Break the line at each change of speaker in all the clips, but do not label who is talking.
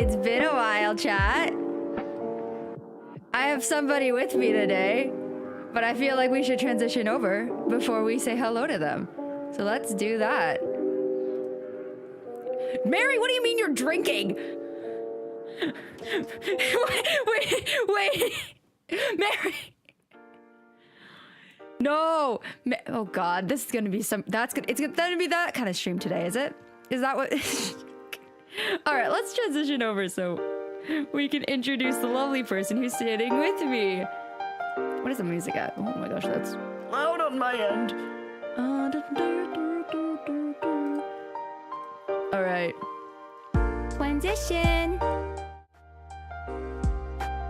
It's been a while, chat. I have somebody with me today, but I feel like we should transition over before we say hello to them. So let's do that. Mary, what do you mean you're drinking? wait. Mary. No. Oh God, this is gonna be some. It's gonna be that kind of stream today, is it? Is that what? All right, let's transition over so we can introduce the lovely person who's sitting with me. What is the music at? Oh my gosh, that's loud on my end. All right. Transition.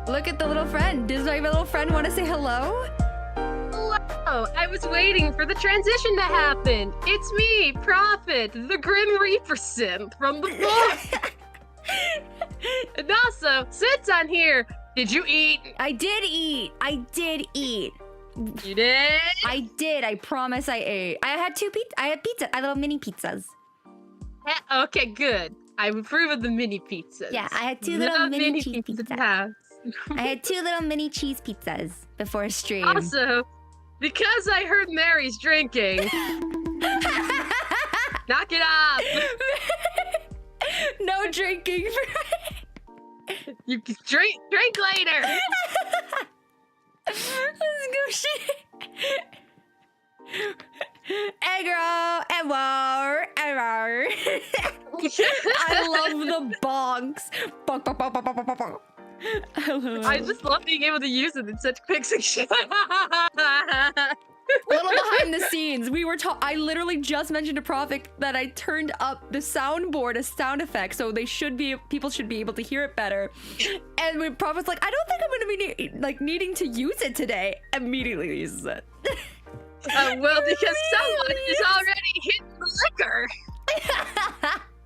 Look at the little friend. Does my little friend want to say hello?
Hello! I was waiting for the transition to happen. It's me, Prophet, the Grim Reaper synth from the book. And also, since I'm here, did you eat?
I did eat.
You did?
I did. I promise I ate. I had pizza. I had little mini pizzas.
Okay, good. I approve of the mini pizzas.
Yeah, I had two little mini cheese
pizzas.
pizzas. I had two little mini cheese pizzas before stream.
Also, because I heard Mary's drinking, knock it off.
No drinking.
You can drink later.
Let's go shit. Egro, error. I love the bonks. Bonk, bonk, bonk, bonk, bonk, bonk, bonk.
I just love being able to use it in such quick succession.
A little behind the scenes, I literally just mentioned to Prophet that I turned up the soundboard as sound effects, so people should be able to hear it better. And when Prophet's like, I don't think I'm going to be needing to use it today, immediately uses it.
Well, because someone is already hitting the liquor.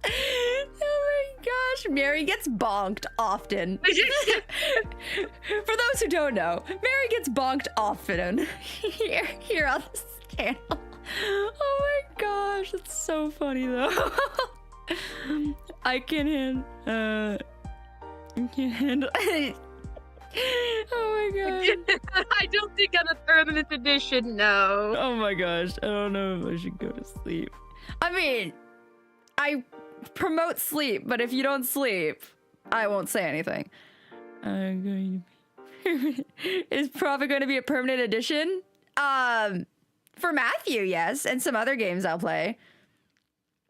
Oh my gosh, Mary gets bonked often. For those who don't know, Mary gets bonked often here on this channel. Oh my gosh, it's so funny though. I can't handle Oh my god.
I don't think on a permanent edition, no.
Oh my gosh, I don't know if I should go to sleep. I mean, I promote sleep, but if you don't sleep, I won't say anything. Is Prophet going to be a permanent edition? For Matthew, yes, and some other games I'll play.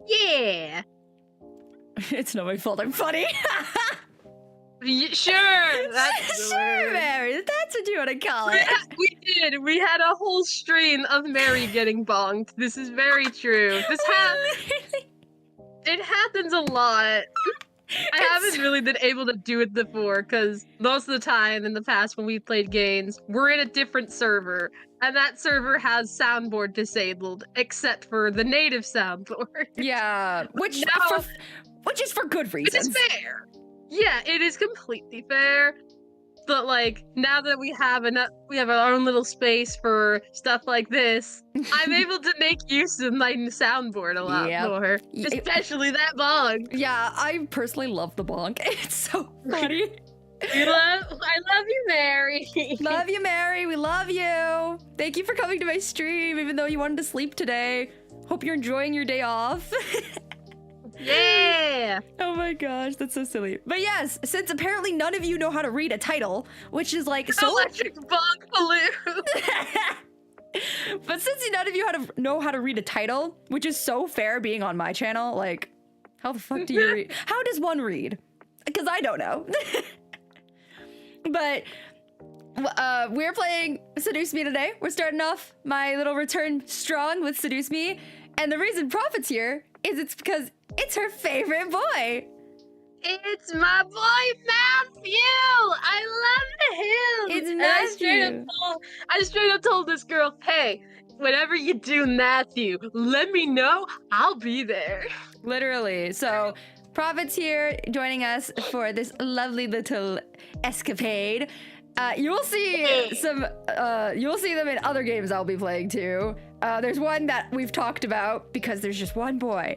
Yeah.
It's not my fault, I'm funny.
Sure, that's
sure, Mary. That's what you want to call it.
We did. We had a whole stream of Mary getting bonked. This is very true. It happens a lot. I haven't really been able to do it before because most of the time in the past when we played games, we're in a different server, and that server has soundboard disabled, except for the native soundboard.
Yeah, which is for good reasons.
Which is fair. Yeah, it is completely fair. But now that we have our own little space for stuff like this, I'm able to make use of my soundboard a lot more, especially that bonk.
Yeah, I personally love the bonk. It's so funny.
I love you, Mary.
Love you, Mary. We love you. Thank you for coming to my stream, even though you wanted to sleep today. Hope you're enjoying your day off.
Yeah!
Oh my gosh, that's so silly. But yes, since apparently none of you know how to read a title, which is so
electric bonk balloon.
But since none of you know how to read a title, which is so fair being on my channel, how the fuck do you read? How does one read? Because I don't know. But we're playing Seduce Me today. We're starting off my little return strong with Seduce Me. And the reason Prophet's here is it's because it's her favorite boy.
It's my boy Matthew. I love him.
It's Matthew.
I straight up told this girl, hey, whenever you do Matthew, let me know. I'll be there.
Literally. So Prophet's here joining us for this lovely little escapade. You'll see you'll see them in other games I'll be playing too. There's one that we've talked about because there's just one boy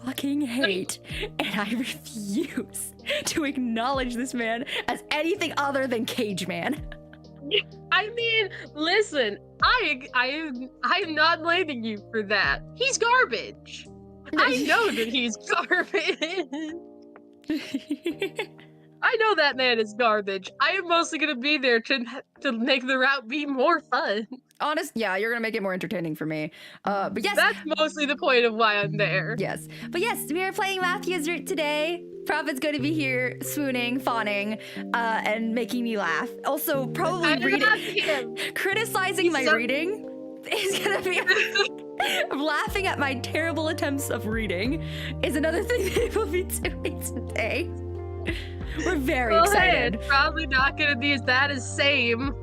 I fucking hate, and I refuse to acknowledge this man as anything other than Cage Man.
I mean, listen, I'm not blaming you for that. He's garbage. I know that he's garbage. I know that man is garbage. I am mostly gonna be there to make the route be more fun.
Yeah, you're gonna make it more entertaining for me. But yes,
that's mostly the point of why I'm there.
Yes, but yes, we are playing Matthew's route today. Prophet's going to be here swooning, fawning, and making me laugh. Also, probably criticizing my reading. Is gonna be laughing at my terrible attempts of reading. Is another thing that we'll be doing today. We're very excited.
Hey, probably not gonna be as bad as same.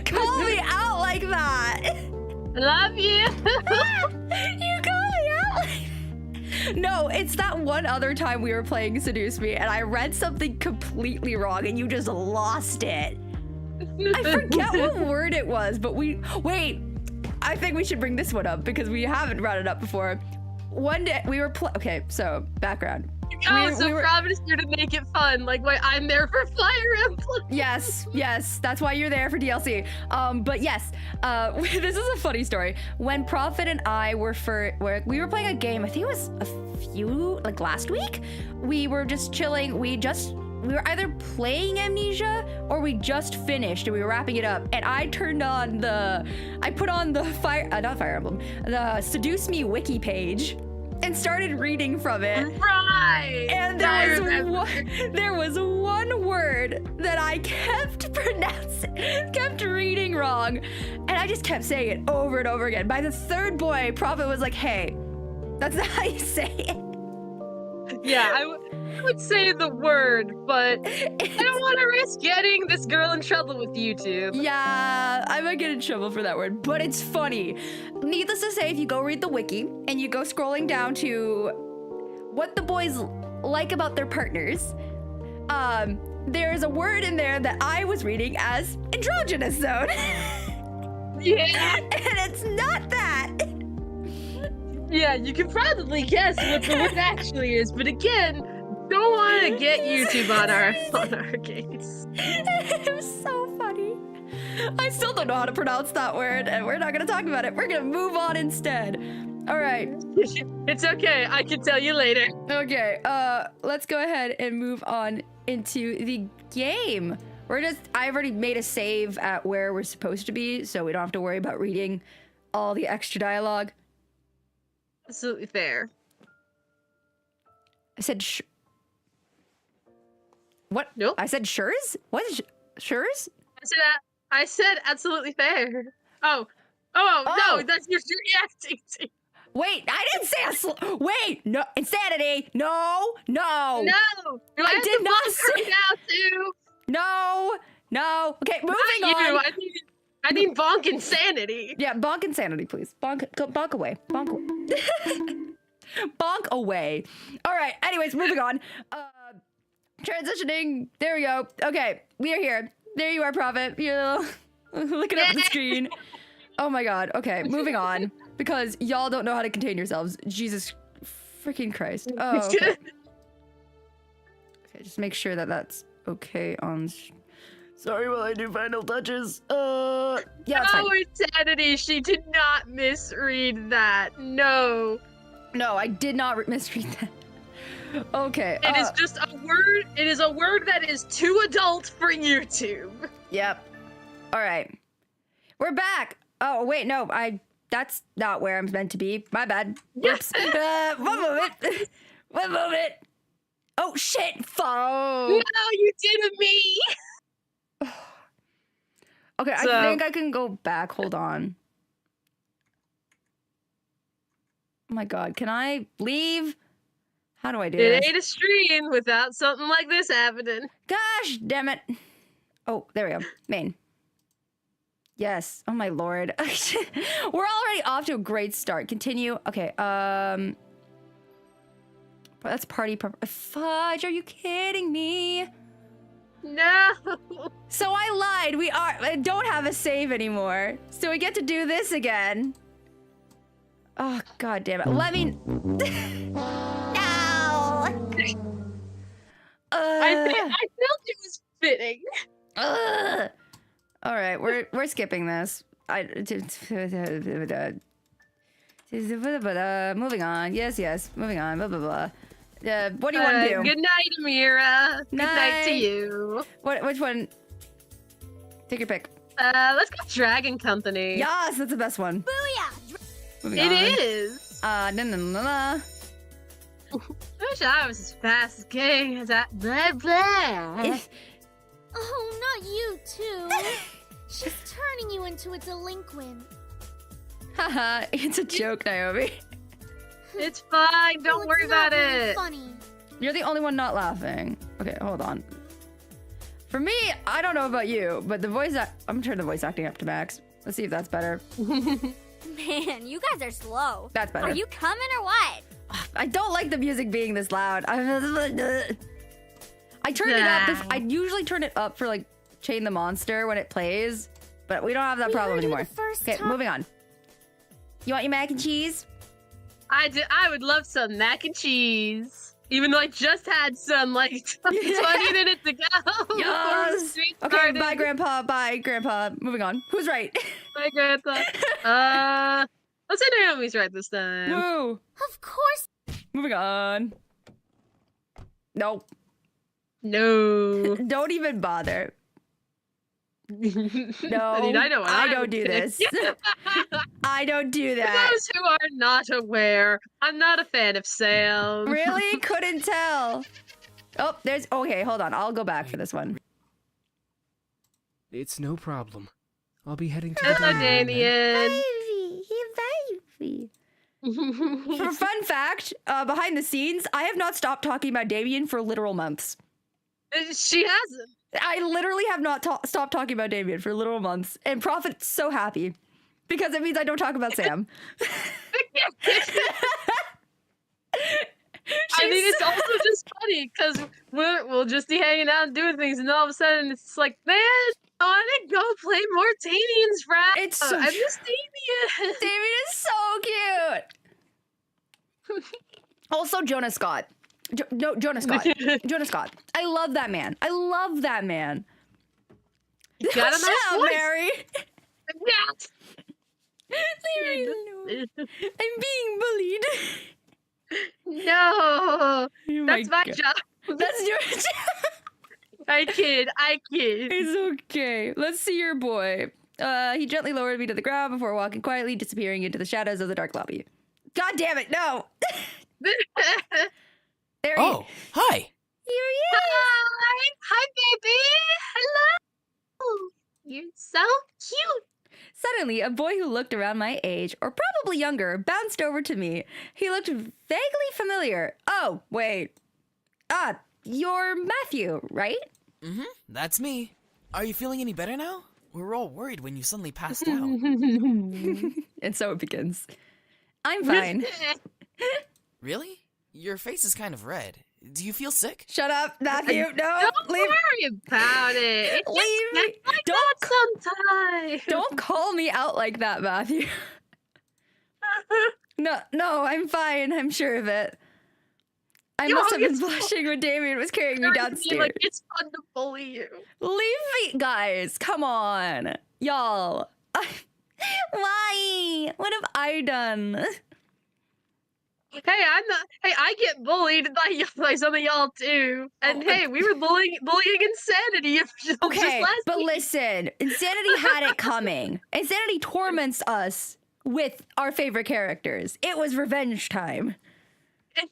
Call me out like that.
Love you.
You call me out like that. No, it's that one other time we were playing Seduce Me and I read something completely wrong and you just lost it. I forget what word it was, but wait, I think we should bring this one up because we haven't brought it up before. One day we were okay, so background.
Providence here to make it fun, like why I'm there for Fire Emblem.
Yes, that's why you're there for DLC. But yes, this is a funny story. When Prophet and I we were playing a game, I think it was like last week. We were just chilling. We were either playing Amnesia or we just finished and we were wrapping it up. And I put on the not Fire Emblem, the Seduce Me wiki page and started reading from it.
Right.
And there was one word that I kept kept reading wrong. And I just kept saying it over and over again. By the third boy, Prophet was like, hey, that's not how you say it.
Yeah, I would say the word, but I don't want to risk getting this girl in trouble with YouTube.
Yeah, I might get in trouble for that word, but it's funny. Needless to say, if you go read the wiki and you go scrolling down to what the boys like about their partners, there's a word in there that I was reading as androgynous zone.
Yeah.
And it's not that.
Yeah, you can probably guess what the word actually is, but again, don't want to get YouTube on our case.
It was so funny. I still don't know how to pronounce that word, and we're not going to talk about it. We're going to move on instead. All right.
It's okay. I can tell you later.
Okay. Let's go ahead and move on into the game. I've already made a save at where we're supposed to be, so we don't have to worry about reading all the extra dialogue.
Absolutely fair.
I said what?
Nope.
I said Shurs? What is Shurs?
I said absolutely fair. Oh, no, that's your reacting to.
Wait, I didn't say wait, no, insanity. No.
I
did not say
now too.
No. Okay, moving on.
I mean bonk insanity.
Yeah, bonk insanity, please. Bonk away. Bonk away. All right. Anyways, moving on. Transitioning. There we go. Okay, we are here. There you are, Prophet. You're looking up at the screen. Oh my God. Okay, moving on because y'all don't know how to contain yourselves. Jesus freaking Christ. Oh. Okay, just make sure that that's okay on. Sorry while I do final touches. Yeah, it's fine.
Insanity, she did not misread that. No,
I did not misread that. Okay.
It is just a word. It is a word that is too adult for YouTube. Yep.
All right. We're back. Oh, wait, no. That's not where I'm meant to be. My bad. Oops. One moment. Oh, shit. Phone.
No, you did me.
Okay, so, I think I can go back. Hold on. Oh my God, can I leave? How do I do this?
It ain't a stream without something like this happening.
Gosh damn it. Oh, there we go. Main. Yes. Oh my Lord. We're already off to a great start. Continue. Okay. That's party. Fudge, are you kidding me?
No.
So I lied. I don't have a save anymore. So we get to do this again. Oh, god damn it. Let me...
No!
I felt it was fitting.
All right, we're skipping this. Moving on. Yes. Moving on. Blah blah blah. What do you want to do?
Good night, Amira. Good night to
Night.
you.
Which one? Take your pick.
Let's go Dragon Company.
Yes, that's the best one.
Booyah!
Moving
It
on.
is.
No.
I wish I was as fast as King as that. Blah blah.
Oh, not you too. She's turning you into a delinquent.
Haha, it's a joke, Naomi.
It's fine.
Oh,
Don't
it's
worry
not
about
really
it.
Funny.
You're the only one not laughing. Okay, hold on. For me, I don't know about you, but I'm gonna turn the voice acting up to max. Let's see if that's better.
Man, you guys are slow.
That's better.
Are you coming or what?
I don't like the music being this loud. I turned it up. I usually turn it up for like Chain the Monster when it plays, but we don't have that
We
problem
heard you
anymore.
the first
Okay,
time.
moving on. You want your mac and cheese?
I would love some mac and cheese. Even though I just had some like 20 minutes ago. before the
Yes.
stream
Okay,
started.
bye, Grandpa. Bye, Grandpa. Moving on. Who's right?
Bye, Grandpa. Let's say Naomi's right this time.
Woo.
Of course.
Moving on. Nope.
No.
Don't even bother. No,
I mean, I know what
I
would
don't do
pick.
this. I don't do
For
that.
those who are not aware, I'm not a fan of Sam.
Really? Couldn't tell. Oh, there's... Okay, hold on. I'll go back for this one.
It's no problem. I'll be heading to the
Hello,
dining room then.
Damien.
For a fun fact, behind the scenes, I have not stopped talking about Damien for literal months.
She hasn't.
I literally have not stopped talking about Damien for literal months, and Prophet's so happy because it means I don't talk about Sam.
I mean, it's also just funny because we'll just be hanging out and doing things, and all of a sudden it's like, man, I want to go play more Damien's rap.
It's so
I
true.
miss Damien.
Damien is so cute. Also, Jonah Scott. Jonah Scott. Jonah Scott. I love that man. I love that man.
He's got a
Shut
nice
up,
voice.
Mary.
Yeah.
Leave me alone. I'm being bullied.
No,
Oh
that's my
God.
job.
That's your job.
I kid.
It's okay. Let's see your boy. He gently lowered me to the ground before walking quietly, disappearing into the shadows of the dark lobby. God damn it, no! There he
Oh, hi.
Here he is.
Hi, baby. Hello. You're so cute.
Suddenly, a boy who looked around my age, or probably younger, bounced over to me. He looked vaguely familiar. Oh, wait. You're Matthew, right?
Mm-hmm, that's me. Are you feeling any better now? We were all worried when you suddenly passed out.
And so it begins. I'm fine.
Really? Your face is kind of red. Do you feel sick?
Shut up, Matthew. No,
Don't
leave.
worry about it. It's
Leave me.
just like
Don't-
that sometimes.
Don't call me out like that, Matthew. No, I'm fine. I'm sure of it. I
Yo,
must have been
it's
blushing when Damien was carrying me
Like,
downstairs.
it's fun to bully you.
Leave me, guys. Come on. Y'all. Why? What have I done?
Hey, I get bullied by some of y'all too. And hey, we were bullying Insanity just
Okay,
last
but
week.
listen. Insanity had it coming. Insanity torments us with our favorite characters. It was revenge time.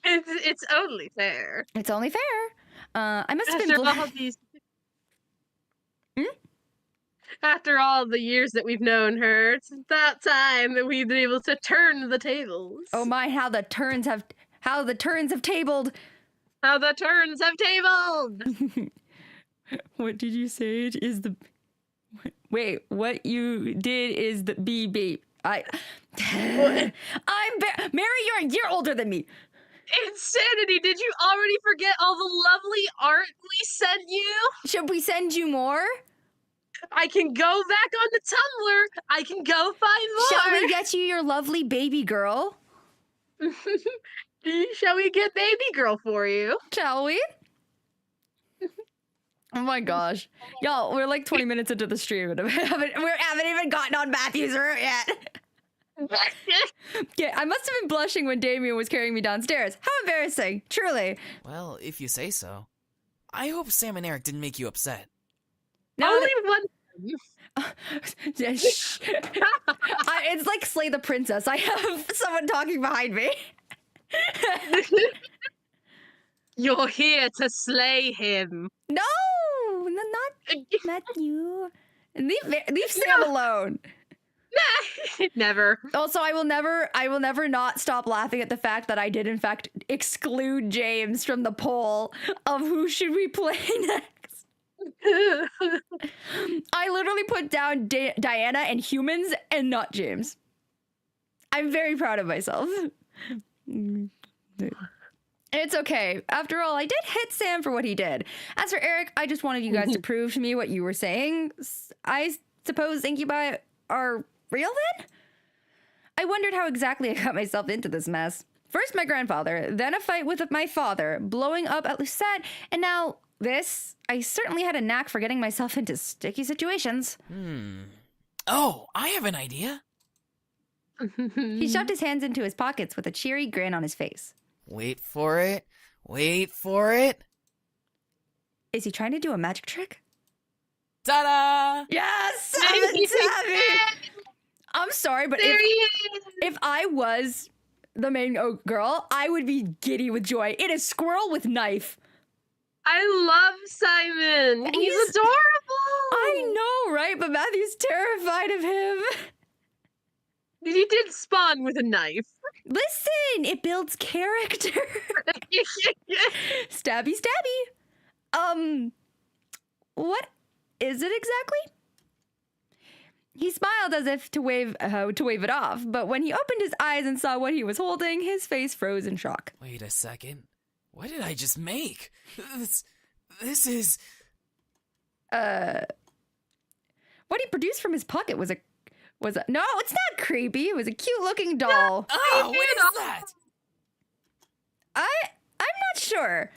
It's only fair.
It's only fair. I must have been
After all these. After all the years that we've known her, it's about time that we've been able to turn the tables.
Oh my, how the turns have tabled.
How the turns have tabled!
What did you say is the... Wait, what you did is the BB. I'm... Mary, you're a year older than me.
Insanity, did you already forget all the lovely art we sent you?
Should we send you more?
I can go back on the Tumblr. I can go find more.
Shall we get you your lovely baby girl?
Shall we get baby girl for you?
Shall we? Oh my gosh. Y'all, we're like 20 minutes into the stream and we haven't even gotten on Matthew's route yet. Yeah, I must have been blushing when Damien was carrying me downstairs. How embarrassing, truly.
Well, if you say so. I hope Sam and Eric didn't make you upset.
Now
Only one.
Yeah, shh. It's like Slay the Princess. I have someone talking behind me.
You're here to slay him.
No, not Matthew. Leave Sam alone.
Never.
Also, I will never not stop laughing at the fact that I did in fact exclude James from the poll of who should we play next. I literally put down Diana and humans and not James. I'm very proud of myself. It's okay. After all, I did hit Sam for what he did. As for Eric, I just wanted you guys to prove to me what you were saying. I suppose incubi are real then? I wondered how exactly I got myself into this mess. First my grandfather, then a fight with my father, blowing up at Lucette, and now this. I certainly had a knack for getting myself into sticky situations.
Oh, I have an idea.
He shoved his hands into his pockets with a cheery grin on his face.
Wait for it. Wait for it.
Is he trying to do a magic trick?
Ta-da!
Yes! Tabby! I'm sorry, but if I was the main girl, I would be giddy with joy. It is squirrel with knife.
I love Simon. He's adorable.
I know, right? But Matthew's terrified of him.
He did spawn with a knife.
Listen, it builds character. Stabby, stabby. What is it exactly? He smiled as if to wave it off, but when he opened his eyes and saw what he was holding, his face froze in shock.
Wait a second. What did I just make? This is...
What he produced from his pocket was a no, it's not creepy. It was a cute-looking doll.
Oh, what is that?
I'm not sure.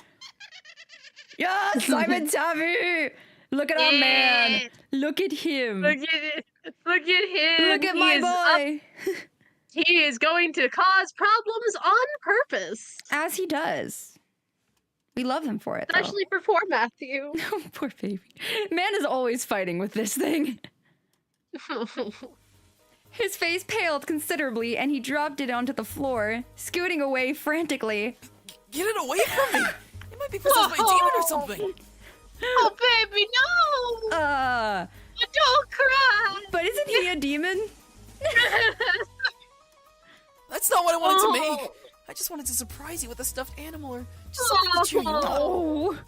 Yeah, Simon Tavi. Look at our man. Look at him.
Look at it. Look at him.
Look at my boy.
He is going to cause problems on purpose.
As he does. We love him for it, though.
Especially for poor Matthew.
Oh, poor baby. Man is always fighting with this thing. His face paled considerably, and he dropped it onto the floor, scooting away frantically.
Get it away from me! It might be possessed by a demon or something!
Oh, baby, no! Don't cry!
But isn't he a demon?
That's not what I wanted to make! I just wanted to surprise you with a stuffed animal or just something to cheer you up.
Oh.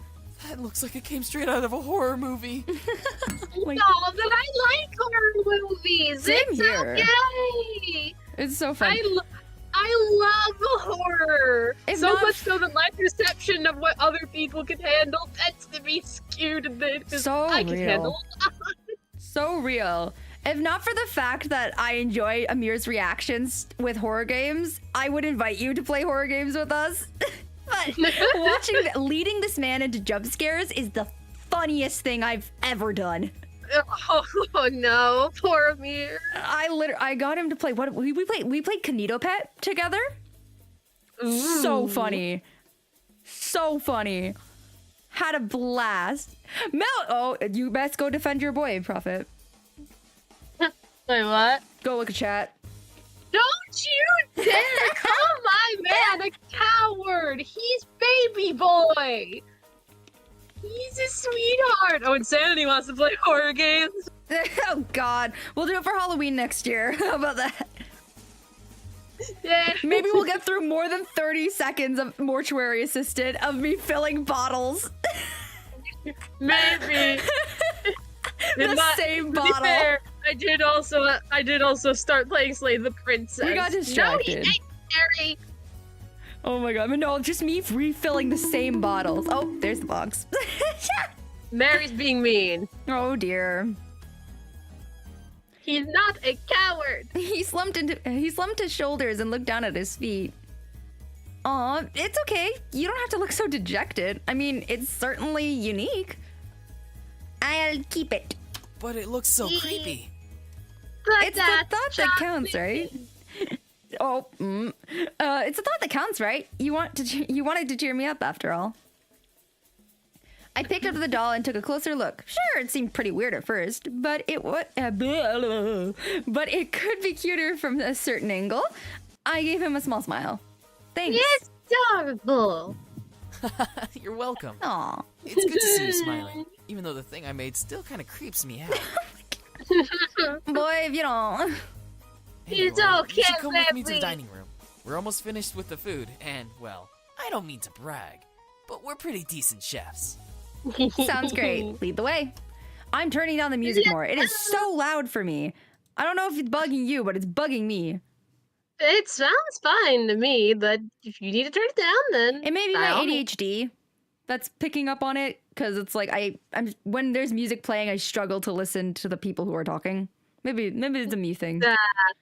That looks like it came straight out of a horror movie.
Like,
No, but I like horror movies.
Same
It's
here.
okay.
It's so fun.
I love horror.
If
So
not-
much so that my perception of what other people can handle tends to be skewed a bit. 'Cause
So
I can
real.
handle.
So real. If not for the fact that I enjoy Amir's reactions with horror games, I would invite you to play horror games with us. But leading this man into jump scares is the funniest thing I've ever done.
Oh no, poor Amir.
I got him to play we played Kanito Pet together. So funny. So funny. Had a blast. Oh, you best go defend your boy, Prophet.
Wait, what?
Go look at chat.
Don't you dare call my man a coward! He's baby boy! He's a sweetheart! Oh, Insanity wants to play horror games?
Oh god. We'll do it for Halloween next year. How about that?
Yeah.
Maybe we'll get through more than 30 seconds of mortuary assisted of me filling bottles.
Maybe.
Same
To be
bottle.
fair, I did also start playing Slay the Princess.
We got distracted.
No, he ain't Harry.
Oh my god, but no, just me refilling the same bottles. Oh, there's the box.
Mary's being mean.
Oh dear.
He's not a coward.
He slumped his shoulders and looked down at his feet. Aw, it's okay. You don't have to look so dejected. I mean, it's certainly unique. I'll keep it.
But it looks so creepy.
But
It's the thought that counts, right? It's the thought that counts, right? You wanted to cheer me up after all. I picked up the doll and took a closer look. Sure, it seemed pretty weird at first, but it could be cuter from a certain angle. I gave him a small smile. Thanks.
It's adorable.
You're welcome.
Aw.
It's good to see you smiling, even though the thing I made still kind of creeps me out.
Boy, if you don't.
Hey,
It's
Rory,
okay,
you should come with me to the
baby.
dining room. We're almost finished with the food, and, well, I don't mean to brag, but we're pretty decent chefs.
Sounds great. Lead the way. I'm turning down the music more. It is so loud for me. I don't know if it's bugging you, but it's bugging me.
It sounds fine to me, but if you need to turn it down, then
It may be
by
my
all means.
ADHD that's picking up on it, because it's like I'm when there's music playing, I struggle to listen to the people who are talking. Maybe it's a me thing.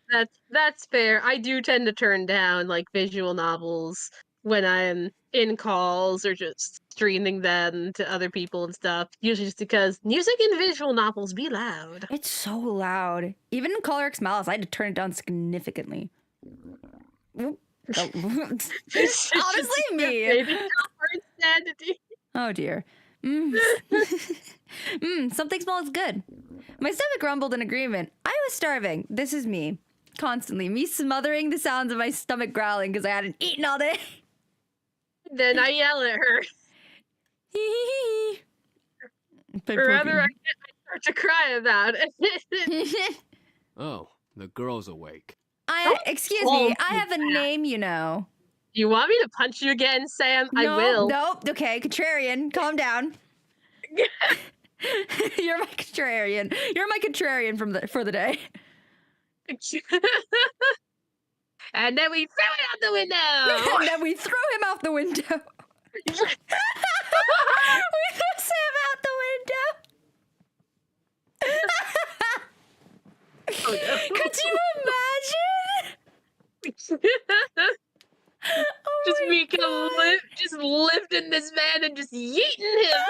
That's fair. I do tend to turn down like visual novels when I'm in calls or just streaming them to other people and stuff. Usually just because music and visual novels be loud.
It's so loud. Even in Color X Malice, I had to turn it down significantly. Oop. Oh. Honestly, me.
Maybe not for insanity.
Oh dear. Something smells good. My stomach grumbled in agreement. I was starving. This is me. Constantly. Me smothering the sounds of my stomach growling because I hadn't eaten all day.
Then I yell at her. Or rather, I start to cry about it.
Oh, the girl's awake.
Excuse me, I have a name, you know.
You want me to punch you again, Sam? I will.
Nope. Okay, contrarian, calm down. You're my contrarian. You're my contrarian for the day.
And then we throw it out the window.
And then we throw him out the window. We throw Sam out the window.
Oh, no.
Could you imagine? Oh
Just
my
we
God.
can just lifting this man and just yeeting him.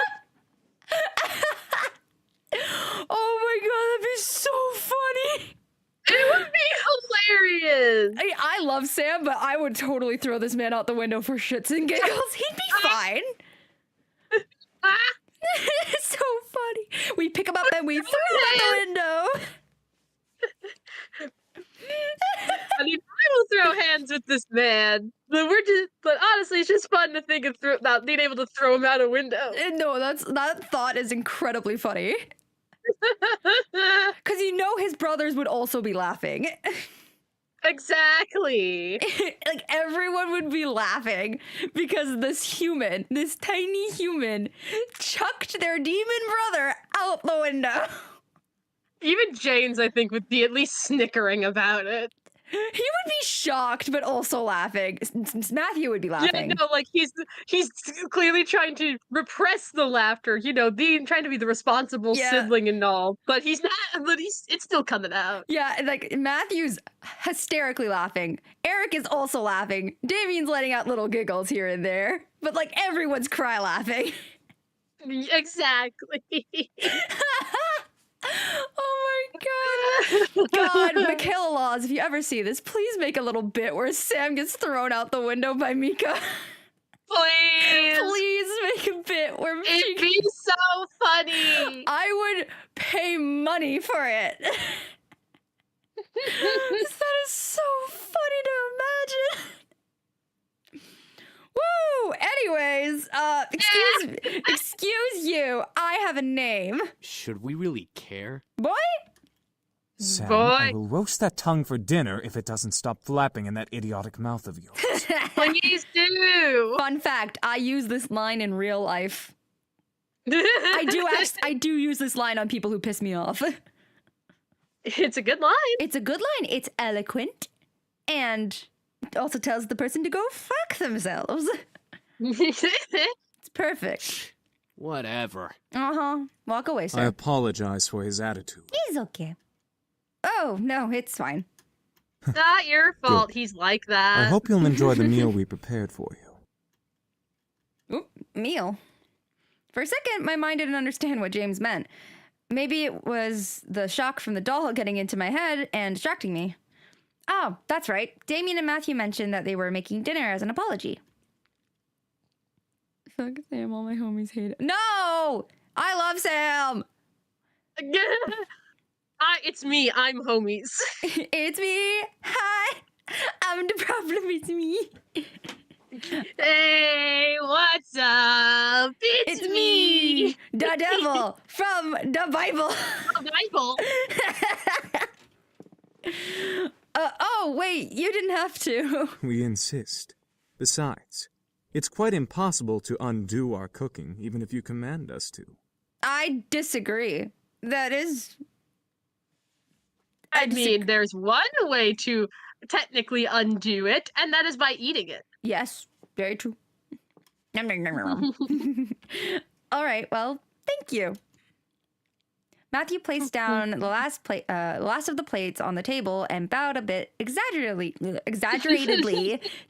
Oh my god, that'd be so funny.
It would be hilarious.
I love Sam, but I would totally throw this man out the window for shits and giggles. He'd be fine. It's so funny. We pick him up and we throw him out the window.
I mean, I will throw hands with this man. But honestly, it's just fun to think of about being able to throw him out a window.
No, that thought is incredibly funny. Because you know his brothers would also be laughing.
Exactly.
Like everyone would be laughing because this tiny human, chucked their demon brother out the window.
Even James, I think, would be at least snickering about it.
He would be shocked, but also laughing. Matthew would be laughing.
Yeah, no, like he's clearly trying to repress the laughter, trying to be the responsible
Yeah.
sibling and all, but he's not. But it's still coming out.
Yeah, like Matthew's hysterically laughing. Eric is also laughing. Damien's letting out little giggles here and there, but like everyone's cry laughing.
Exactly.
Oh my god. God, Michaela Laws, if you ever see this, please make a little bit where Sam gets thrown out the window by Mika.
Please.
Please make a bit where
It'd be so funny.
I would pay money for it. That is so funny to imagine. Woo! Anyways, excuse you. I have a name.
Should we really care?
Boy?
Sam,
Boy.
I will roast that tongue for dinner if it doesn't stop flapping in that idiotic mouth of yours.
Please do.
Fun fact, I use this line in real life. I do use this line on people who piss me off.
It's a good line.
It's a good line. It's eloquent. And it also tells the person to go fuck themselves. It's perfect.
Whatever.
Uh-huh. Walk away,
I
sir.
apologize for his attitude.
He's okay. Oh, no, it's fine.
Not your fault. He's like
I
that.
hope you'll enjoy the meal we prepared for you.
Oop, meal. For a second, my mind didn't understand what James meant. Maybe it was the shock from the doll getting into my head and distracting me. Oh, that's right. Damien and Matthew mentioned that they were making dinner as an apology. Fuck Sam, all my homies hate it. No! I love Sam!
It's me. I'm homies.
It's me! Hi! I'm the problem, it's me.
Hey, what's up? It's me.
The devil from the Bible.
The Bible.
Oh, wait, you didn't have to.
We insist. Besides, it's quite impossible to undo our cooking, even if you command us to.
I disagree. That is...
I mean, there's one way to technically undo it, and that is by eating it.
Yes, very true. Nom, nom, nom, nom. All right, well, thank you. Matthew placed down the last of the plates on the table and bowed a bit exaggeratedly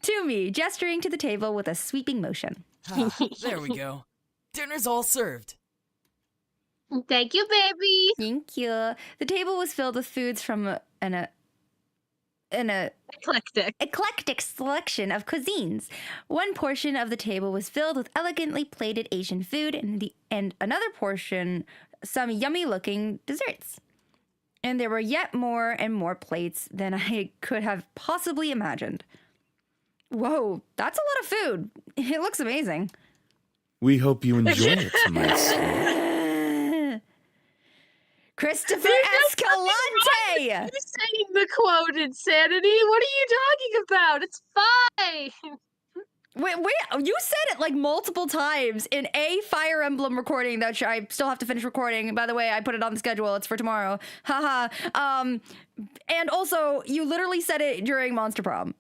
to me, gesturing to the table with a sweeping motion.
There we go. Dinner's all served.
Thank you, baby.
Thank you. The table was filled with foods from an eclectic selection of cuisines. One portion of the table was filled with elegantly plated Asian food, and another portion some yummy-looking desserts. And there were yet more and more plates than I could have possibly imagined. Whoa, that's a lot of food. It looks amazing.
We hope you enjoy it, my son.
Christopher Escalante!
You're saying the quote insanity? What are you talking about? It's fine.
Wait, you said it like multiple times in a Fire Emblem recording that I still have to finish recording. By the way, I put it on the schedule. It's for tomorrow. Haha. And also, you literally said it during Monster Prom.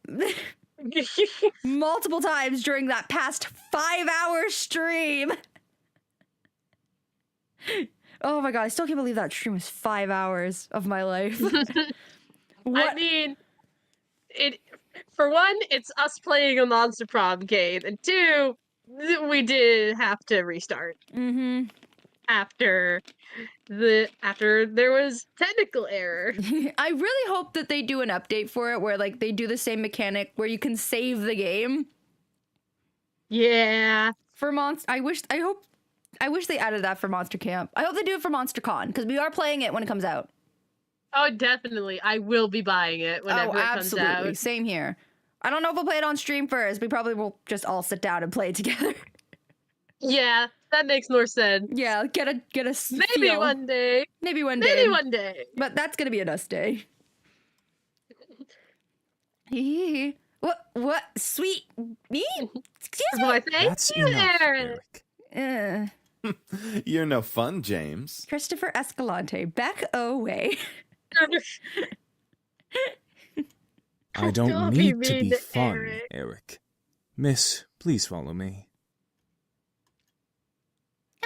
Multiple times during that past 5-hour stream. Oh my god, I still can't believe that stream was 5 hours of my life.
I mean, for one, it's us playing a Monster Prom game, and two, we did have to restart.
Mm-hmm.
After there was technical error.
I really hope that they do an update for it where like they do the same mechanic where you can save the game.
Yeah.
For I wish they added that for Monster Camp. I hope they do it for Monster Con, because we are playing it when it comes out.
Oh, definitely. I will be buying it whenever it comes out.
Same here. I don't know if we'll play it on stream first. We probably will just all sit down and play it together.
Yeah, that makes more sense.
Yeah, get a
Maybe
feel.
one day.
Maybe one day.
Maybe one day.
But that's gonna be a us day. What? Sweet me? Excuse me?
Why, thank
That's
you,
enough,
Eric.
Eric.
You're no fun, James.
Christopher Escalante, back away.
I don't
Don't be
need to
mean
be
to
fun,
Eric.
Eric. Miss, please follow me.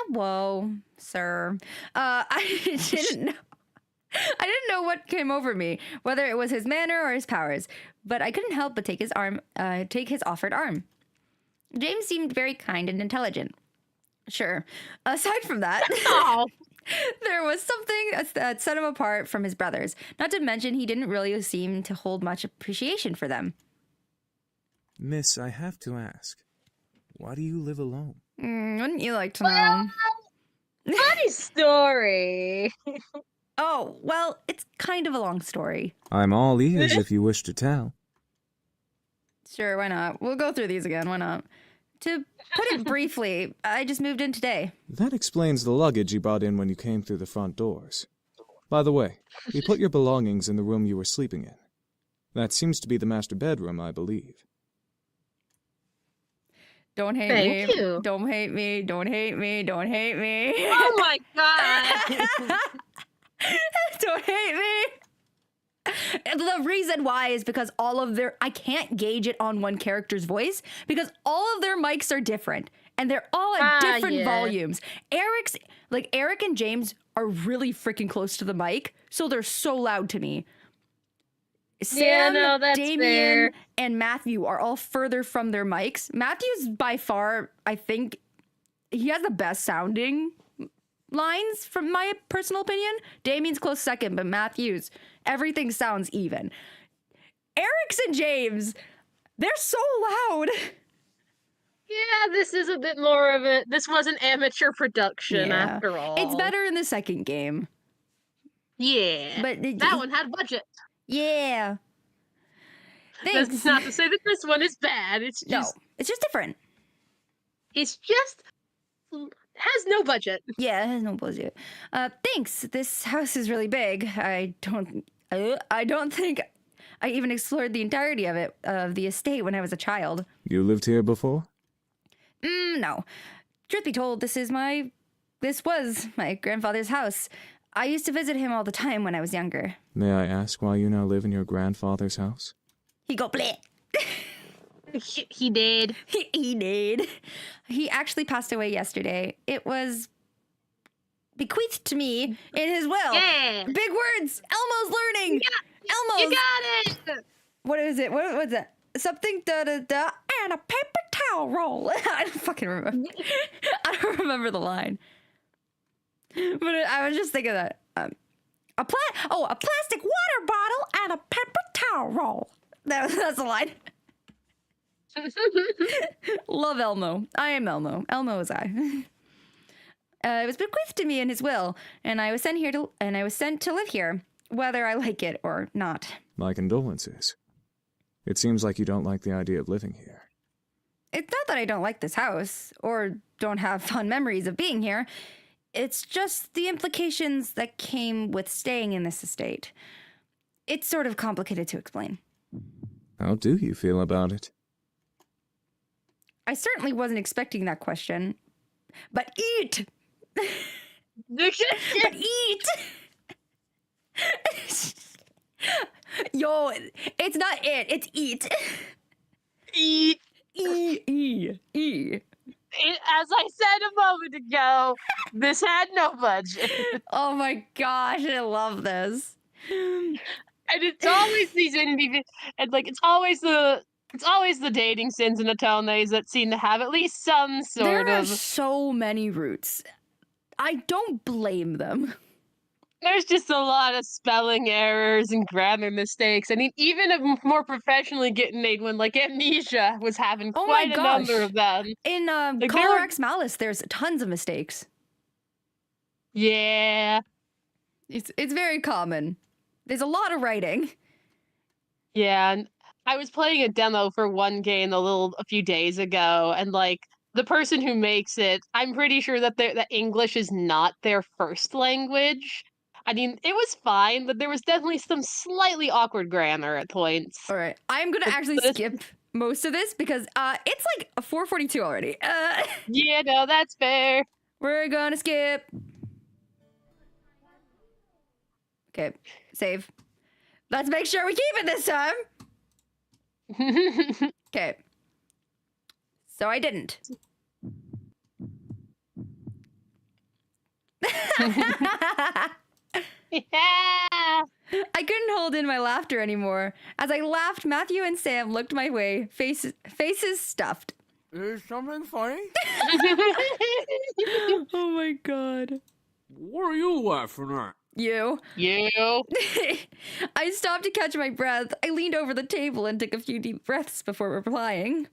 Whoa, sir. I didn't know what came over me, whether it was his manner or his powers, but I couldn't help but take his offered arm. James seemed very kind and intelligent. Sure. Aside from that,
Oh.
there was something that set him apart from his brothers. Not to mention, he didn't really seem to hold much appreciation for them.
Miss, I have to ask, why do you live alone?
Wouldn't you like to know?
Funny story.
Oh, well, it's kind of a long story.
I'm all ears if you wish to tell.
Sure, why not? We'll go through these again, why not? To put it briefly, I just moved in today.
That explains the luggage you brought in when you came through the front doors. By the way, we put your belongings in the room you were sleeping in. That seems to be the master bedroom, I believe.
Don't hate
Thank
me.
you.
Don't hate me. Don't hate me. Don't hate me.
Oh my god.
Don't hate me. The reason why is because I can't gauge it on one character's voice because all of their mics are different and they're all at different volumes. Eric's Like, Eric and James are really freaking close to the mic, so they're so loud to me.
Yeah,
Sam,
no, that's
Damien,
fair.
and Matthew are all further from their mics. Matthew's by far, I think, he has the best sounding lines from my personal opinion. Damien's close second, but Matthew's, everything sounds even. Eric's and James, they're so loud.
Yeah, this is a bit more of a. This was an amateur production
Yeah.
after all.
It's better in the second game.
Yeah,
But
that one had budget.
Yeah. Thanks.
That's not to say that this one is bad. It's just,
No, it's just different.
it's just has no budget.
Yeah, it has no budget. Thanks. This house is really big. I don't think I even explored the entirety of it, of the estate, when I was a child.
You lived here before?
No. Truth be told, this was my grandfather's house. I used to visit him all the time when I was younger.
May I ask why you now live in your grandfather's house?
He go bleh.
He did.
He did. He actually passed away yesterday. It was bequeathed to me in his will.
Yeah.
Big words. Elmo's learning. Elmo's.
You got it.
What is it? What was that? Something da da da and a paper towel roll. I don't fucking remember. I don't remember the line. But I was just thinking that a plastic water bottle and a paper towel roll. That's the line. Love Elmo. I am Elmo. Elmo is I. It was bequeathed to me in his will, and I was sent to live here, whether I like it or not.
My condolences. It seems like you don't like the idea of living here.
It's not that I don't like this house, or don't have fond memories of being here. It's just the implications that came with staying in this estate. It's sort of complicated to explain.
How do you feel about it?
I certainly wasn't expecting that question. But eat! But eat! Yo, it's not it, it's eat.
Eat.
E.
As I said a moment ago, this had no budget.
Oh my gosh, I love this.
And it's always these indie, and like it's always the dating sims and Otomes that seem to have at least some sort
There are
of.
so many roots. I don't blame them.
There's just a lot of spelling errors and grammar mistakes. I mean, even a more professionally getting made one like Amnesia was having
Oh my
quite a
gosh.
number of them.
In
Like,
Color
there-
X Malice, there's tons of mistakes.
Yeah.
It's very common. There's a lot of writing.
Yeah, and I was playing a demo for one game a few days ago, and like the person who makes it, I'm pretty sure that that English is not their first language. I mean, it was fine, but there was definitely some slightly awkward grammar at points.
All right, I'm gonna actually skip most of this because it's like 4:42 already.
Yeah, no, that's fair.
We're gonna skip. Okay, save. Let's make sure we keep it this time. Okay. So I didn't.
Yeah.
I couldn't hold in my laughter anymore. As I laughed, Matthew and Sam looked my way, faces stuffed.
Is something funny?
Oh my god.
What are you laughing at?
You. I stopped to catch my breath. I leaned over the table and took a few deep breaths before replying.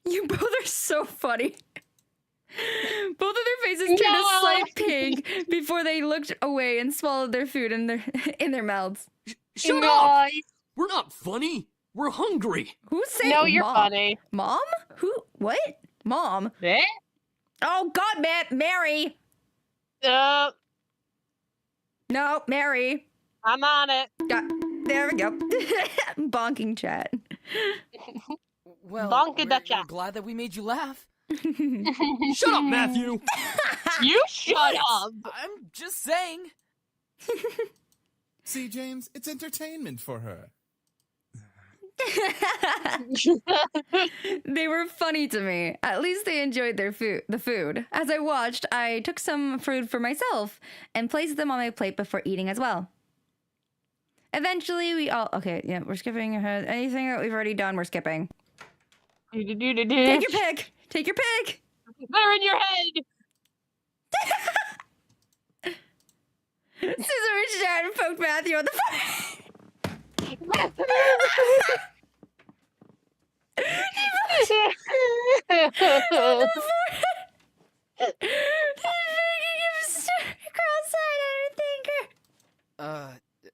You both are so funny. Both of their faces turned a slight pink before they looked away and swallowed their food in their mouths.
Shut up! We're not funny. We're hungry.
Who's saying
No, you're
mom?
funny.
Mom? Who? What? Mom?
Eh?
Oh God, Mary. No, Mary.
I'm on it.
There we go. Bonking chat.
Well,
Bonka da
we're
cha.
glad that we made you laugh.
Shut up, Matthew.
You shut up.
I'm just saying.
See, James, it's entertainment for her.
They were funny to me. At least they enjoyed the food. As I watched, I took some food for myself and placed them on my plate before eating as well. Eventually, we all... Okay, yeah, we're skipping ahead. Anything that we've already done, we're skipping. Take your pick! Take your pick!
They're in your head!
Scissor reached out and poked Matthew on the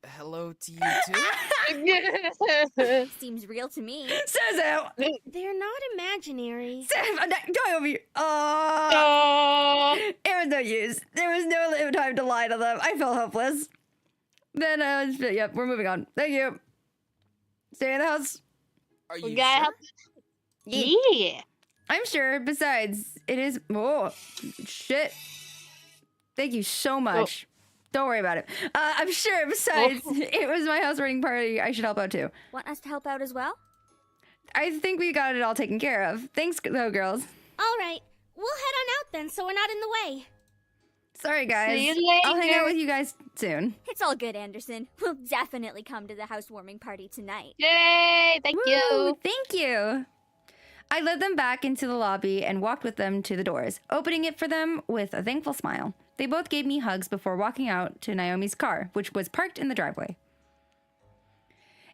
Hello to you too?
Seems real to me.
Scissor!
They're not imaginary.
Go over here. It was no use. There was no time to lie to them. I felt hopeless. Then, yep, we're moving on. Thank you. Stay in the house.
Are you
got
sure?
Yeah.
I'm sure. Besides, it is... Oh, shit. Thank you so much. Don't worry about it. I'm sure. Besides, it was my house wedding party. I should help out too.
Want us to help out as well?
I think we got it all taken care of. Thanks, though, girls.
All right. We'll head on out then, so we're not in the way.
Sorry, guys.
See you
I'll hang
later.
out with you guys soon.
It's all good, Anderson. We'll definitely come to the housewarming party tonight.
Yay! Thank
Woo,
you.
thank you. I led them back into the lobby and walked with them to the doors, opening it for them with a thankful smile. They both gave me hugs before walking out to Naomi's car, which was parked in the driveway.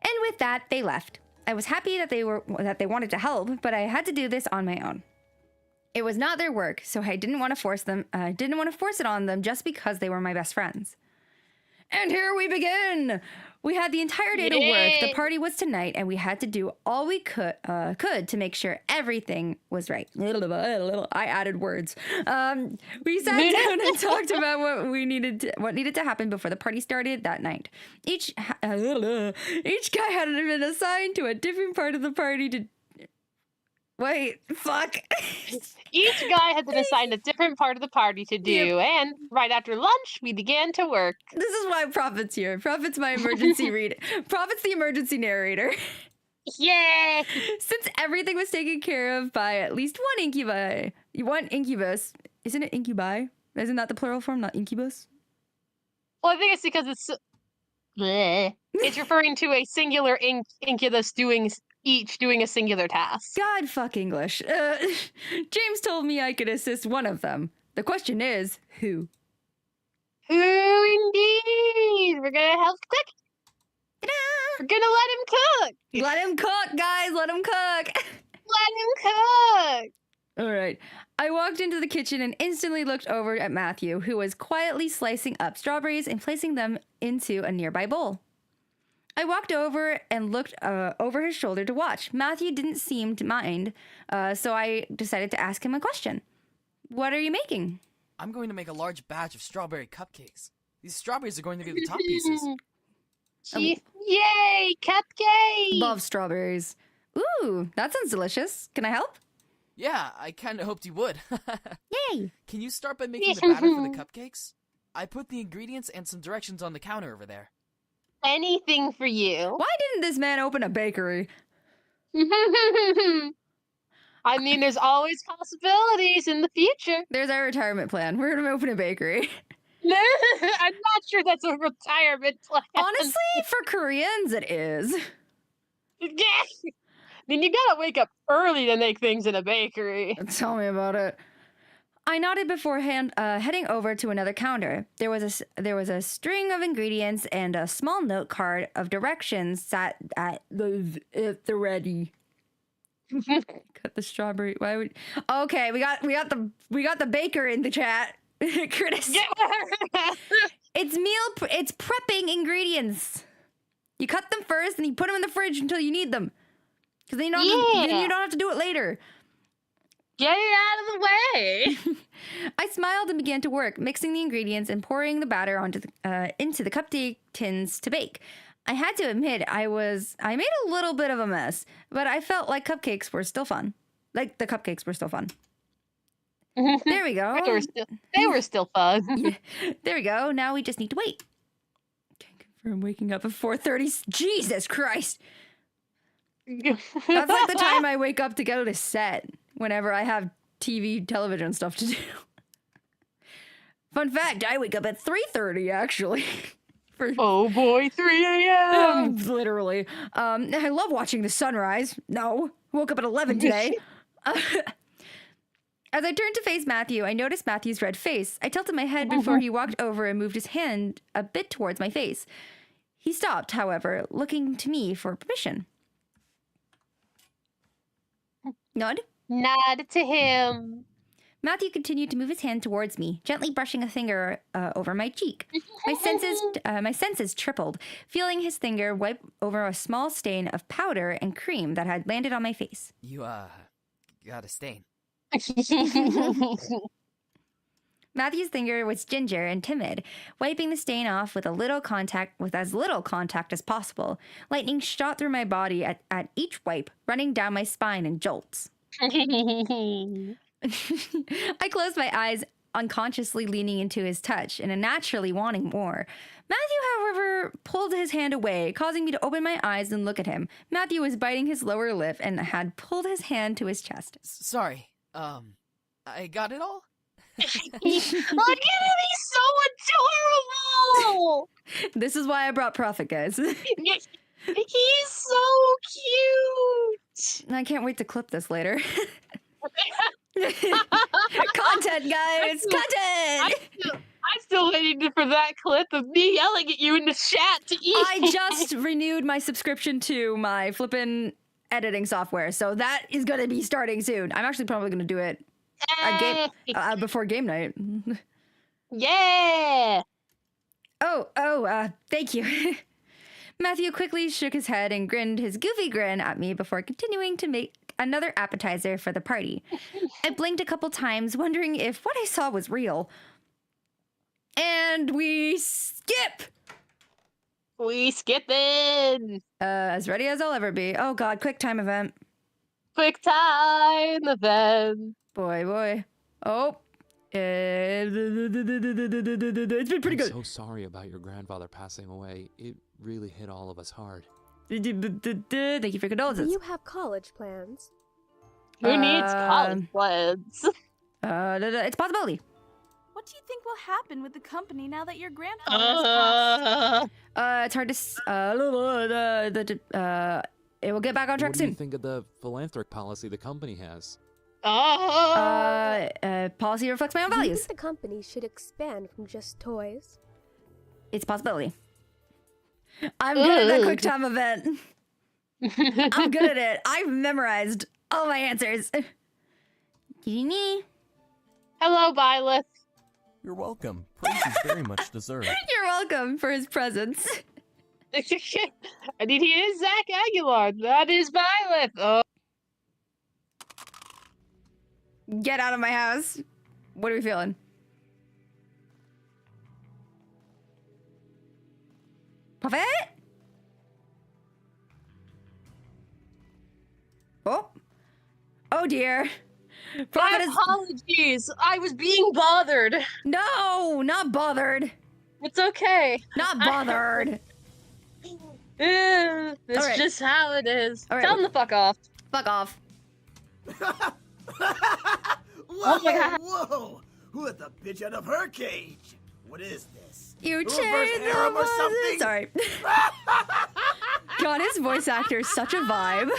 And with that, they left. I was happy that they wanted to help, but I had to do this on my own. It was not their work, so I didn't want to force it on them just because they were my best friends. And here we begin. We had the entire day to work. The party was tonight, and we had to do all we could to make sure everything was right. I added words. We sat down and talked about what needed to happen before the party started that night. Each guy had been assigned to a different part of the party to. Wait, fuck.
Each guy had been assigned a different part of the party to do, and right after lunch, we began to work.
This is why Prophet's here. Prophet's my emergency Prophet's the emergency narrator.
Yay!
Since everything was taken care of by at least one incubus. Isn't it incubi? Isn't that the plural form, not incubus?
Well, I think it's because it's... Bleh. It's referring to a singular incubus doing a singular task.
God fuck English. James told me I could assist one of them. The question is, who?
Who indeed? We're gonna help quick.
Ta-da!
We're gonna let him cook.
Let him cook, guys. Let him cook.
Let him cook.
All right. I walked into the kitchen and instantly looked over at Matthew, who was quietly slicing up strawberries and placing them into a nearby bowl. I walked over and looked over his shoulder to watch. Matthew didn't seem to mind, so I decided to ask him a question. What are you making?
I'm going to make a large batch of strawberry cupcakes. These strawberries are going to be the top pieces.
Yay, cupcake!
Love strawberries. Ooh, that sounds delicious. Can I help?
Yeah, I kind of hoped you would.
Yay!
Can you start by making the batter for the cupcakes? I put the ingredients and some directions on the counter over there.
Anything for you.
Why didn't this man open a bakery?
I mean, there's always possibilities in the future.
There's our retirement plan. We're gonna open a bakery.
I'm not sure that's a retirement plan.
Honestly, for Koreans, it is.
I mean, you gotta wake up early to make things in a bakery.
Tell me about it. I nodded beforehand, heading over to another counter. There was a string of ingredients and a small note card of directions sat at the ready. Cut the strawberry. Why would? Okay, we got the baker in the chat. Curtis. It's prepping ingredients. You cut them first and you put them in the fridge until you need them. Because then you don't have to do it later.
Get it out of the way.
I smiled and began to work, mixing the ingredients and pouring the batter into the cupcake tins to bake. I had to admit, I made a little bit of a mess, but I felt like cupcakes were still fun. Like the cupcakes were still fun. There we go.
They were still fun.
Yeah, there we go. Now we just need to wait. Can't confirm waking up at 4:30. Jesus Christ. That's like the time I wake up to go to set whenever I have television stuff to do. Fun fact, I wake up at 3:30 actually.
Oh boy, 3 a.m.
Literally. I love watching the sunrise. No, woke up at 11 today. As I turned to face Matthew, I noticed Matthew's red face. I tilted my head before he walked over and moved his hand a bit towards my face. He stopped, however, looking to me for permission. Nod.
Nod to him.
Matthew continued to move his hand towards me, gently brushing a finger over my cheek. My senses tripled, feeling his finger wipe over a small stain of powder and cream that had landed on my face.
You, got a stain.
Matthew's finger was ginger and timid, wiping the stain off with as little contact as possible. Lightning shot through my body at each wipe, running down my spine in jolts. I closed my eyes, unconsciously leaning into his touch and naturally wanting more. Matthew, however, pulled his hand away, causing me to open my eyes and look at him. Matthew was biting his lower lip and had pulled his hand to his chest.
Sorry, I got it all?
Look at him, he's so adorable!
This is why I brought Prophet, guys.
He's so cute!
I can't wait to clip this later. Content, guys! Content!
I'm still waiting for that clip of me yelling at you in the chat to eat.
I just renewed my subscription to my flippin' editing software, so that is going to be starting soon. I'm actually probably going to do it before game night.
Yeah!
Thank you. Matthew quickly shook his head and grinned his goofy grin at me before continuing to make another appetizer for the party. I blinked a couple times, wondering if what I saw was real. And we skip!
We skipping!
As ready as I'll ever be. Oh god, quick time event.
Quick time event.
Boy. Oh. It's been pretty good.
I'm so sorry about your grandfather passing away. It really hit all of us hard.
Thank you for condolences.
Do you have college plans?
Who needs college plans?
It's a possibility.
What do you think will happen with the company now that your grandfather has passed?
It's hard to it will get back on track
What do you
soon.
think of the philanthropic policy the company has?
Policy reflects my own
Do you
values.
think the company should expand from just toys?
It's a possibility. I'm good at that quick time event. I'm good at it. I've memorized all my answers.
Hello, Violet.
You're welcome. Praise is very much deserved.
You're welcome for his presence.
And he is Zach Aguilar. That is Violet. Oh.
Get out of my house. What are we feeling? Prophet? Oh dear.
My apologies. I was being bothered.
No, not bothered.
It's okay.
Not bothered.
It's
right.
just how it is.
All right.
Tell him to fuck off.
Fuck off.
Oh my God.
Whoa! Who let the bitch out of her cage? What is this?
You
Reverse
changed
harem or something?
Sorry. God, his voice actor is such a vibe.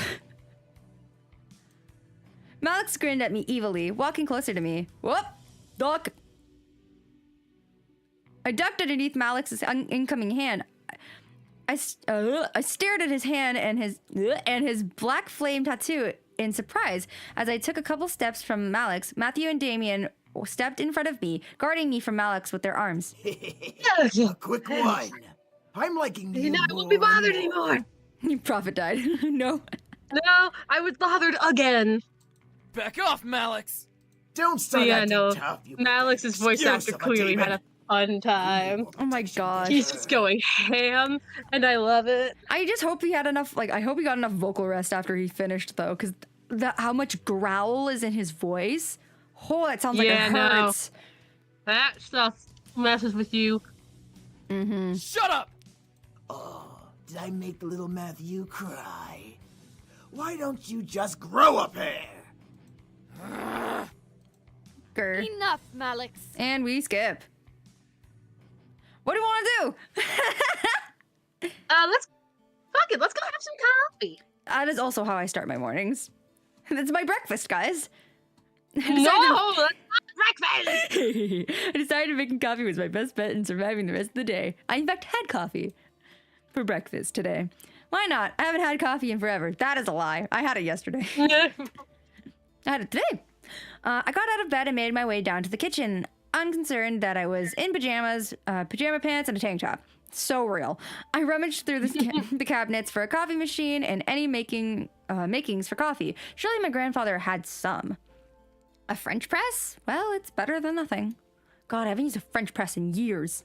Malix grinned at me evilly, walking closer to me. Whoop! Duck! I ducked underneath Malix's incoming hand. I stared at his hand and his black flame tattoo in surprise. As I took a couple steps from Malix, Matthew and Damien stepped in front of me, guarding me from Malix with their arms.
A quick one. I'm liking you
I won't be bothered anymore.
Prophet died. No.
No, I was bothered again.
Back off, Malix!
Don't start
Yeah,
acting
no.
tough, you
Malix's voice
excuse
actor
of a
clearly
demon.
had a fun time.
Oh my god.
He's just going ham, and I love it.
I just hope he had enough, I hope he got enough vocal rest after he finished, though, because how much growl is in his voice. Oh, it sounds like it hurts.
No. That stuff messes with you.
Shut up!
Oh, did I make little Matthew cry? Why don't you just grow a pair?
Grr.
Enough, Malix.
And we skip. What do you want to do?
Fuck it, let's go have some coffee.
That is also how I start my mornings. That's my breakfast, guys.
No, that's not breakfast.
I decided making coffee was my best bet in surviving the rest of the day. I, in fact, had coffee for breakfast today. Why not? I haven't had coffee in forever. That is a lie. I had it yesterday. I had it today. I got out of bed and made my way down to the kitchen, unconcerned that I was in pajamas, pajama pants, and a tank top. So real. I rummaged through the cabinets for a coffee machine and any makings for coffee. Surely my grandfather had some. A French press? Well, it's better than nothing. God, I haven't used a French press in years.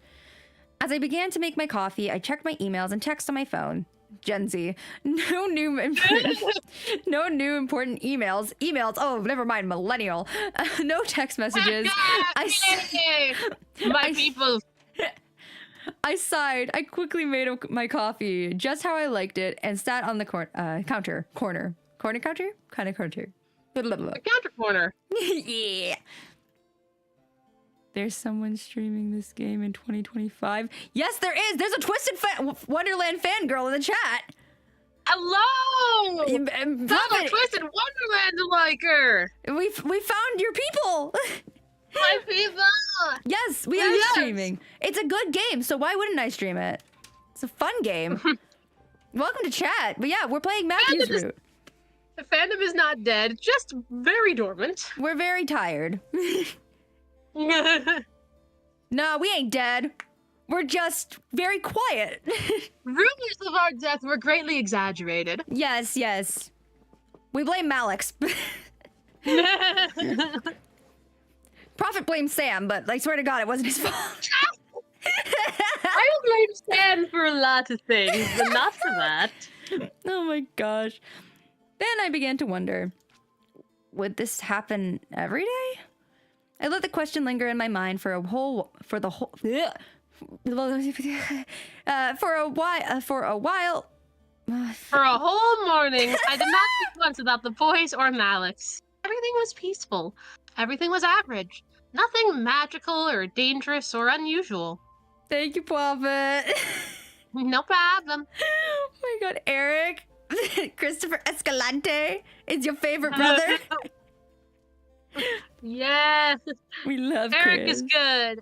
As I began to make my coffee, I checked my emails and texts on my phone. Gen Z. No new important emails. Oh, never mind, millennial. No text messages.
People.
I sighed. I quickly made my coffee just how I liked it and sat on the counter.
The counter corner.
Yeah. There's someone streaming this game in 2025. Yes, there is. There's a Twisted Wonderland fangirl in the chat.
Hello! Hello, Twisted Wonderland liker.
We found your people.
My people.
Yes, we are streaming. It's a good game, so why wouldn't I stream it? It's a fun game. Welcome to chat. But yeah, we're playing Matthew's Route.
The fandom is not dead, just very dormant.
We're very tired. No, we ain't dead. We're just very quiet.
Rumors of our death were greatly exaggerated.
Yes, yes. We blame Malix. Prophet blames Sam, but I swear to God, it wasn't his fault.
I blame Sam for a lot of things, but not for that.
Oh my gosh. Then I began to wonder, would this happen every day? I let the question linger in my mind for a while. For a
whole morning, I did not think once about the boys or Malix. Everything was peaceful. Everything was average. Nothing magical or dangerous or unusual.
Thank you, Prophet.
No problem.
Oh my God, Eric. Christopher Escalante is your favorite brother?
Yes.
We love
Eric
Chris.
is good.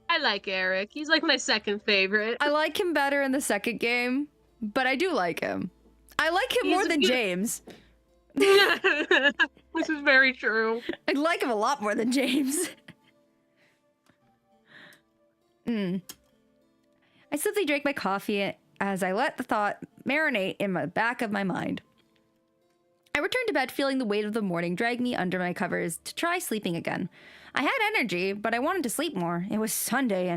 I like Eric. He's like my second favorite.
I like him better in the second game, but I do like him. I like him more than James.
This is very true.
I like him a lot more than James. I simply drank my coffee as I let the thought marinate in the back of my mind. I returned to bed feeling the weight of the morning drag me under my covers to try sleeping again. I had energy, but I wanted to sleep more. It was Sunday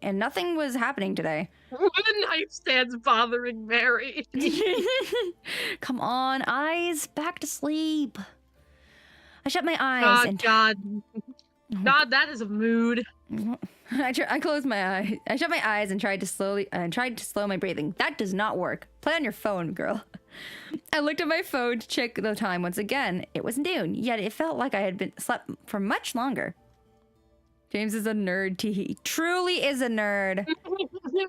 and nothing was happening today.
The nightstand's bothering Mary.
Come on, eyes, back to sleep. I shut my eyes and...
God, that is a mood.
I closed my eyes. I shut my eyes and tried to slow my breathing. That does not work. Play on your phone, girl. I looked at my phone to check the time once again. It was noon, yet it felt like I had slept for much longer. James is a nerd. He truly is a nerd.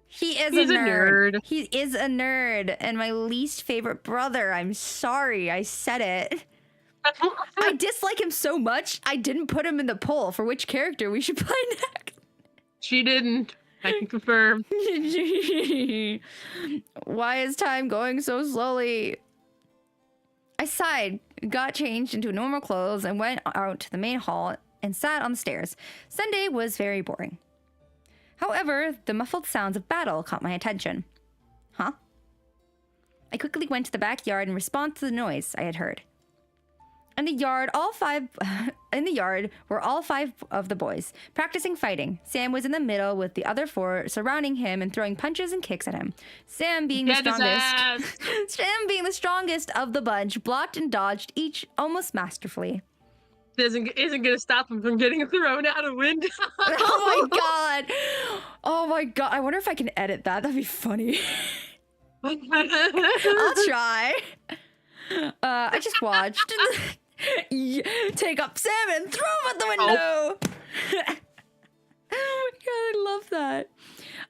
He's a nerd. He is a nerd. And my least favorite brother. I'm sorry. I said it. I dislike him so much, I didn't put him in the poll for which character we should play next.
She didn't. I can confirm.
Why is time going so slowly? I sighed, got changed into normal clothes, and went out to the main hall and sat on the stairs. Sunday was very boring. However, the muffled sounds of battle caught my attention. Huh? I quickly went to the backyard in response to the noise I had heard. In the yard were all five of the boys, practicing fighting. Sam was in the middle with the other four surrounding him and throwing punches and kicks at him. Sam being the strongest of the bunch, blocked and dodged each almost masterfully.
Isn't gonna stop him from getting thrown out a window.
Oh my god. Oh my god. I wonder if I can edit that. That'd be funny. I'll try. I just watched. Take up salmon, throw him out the window. Oh my god, I love that.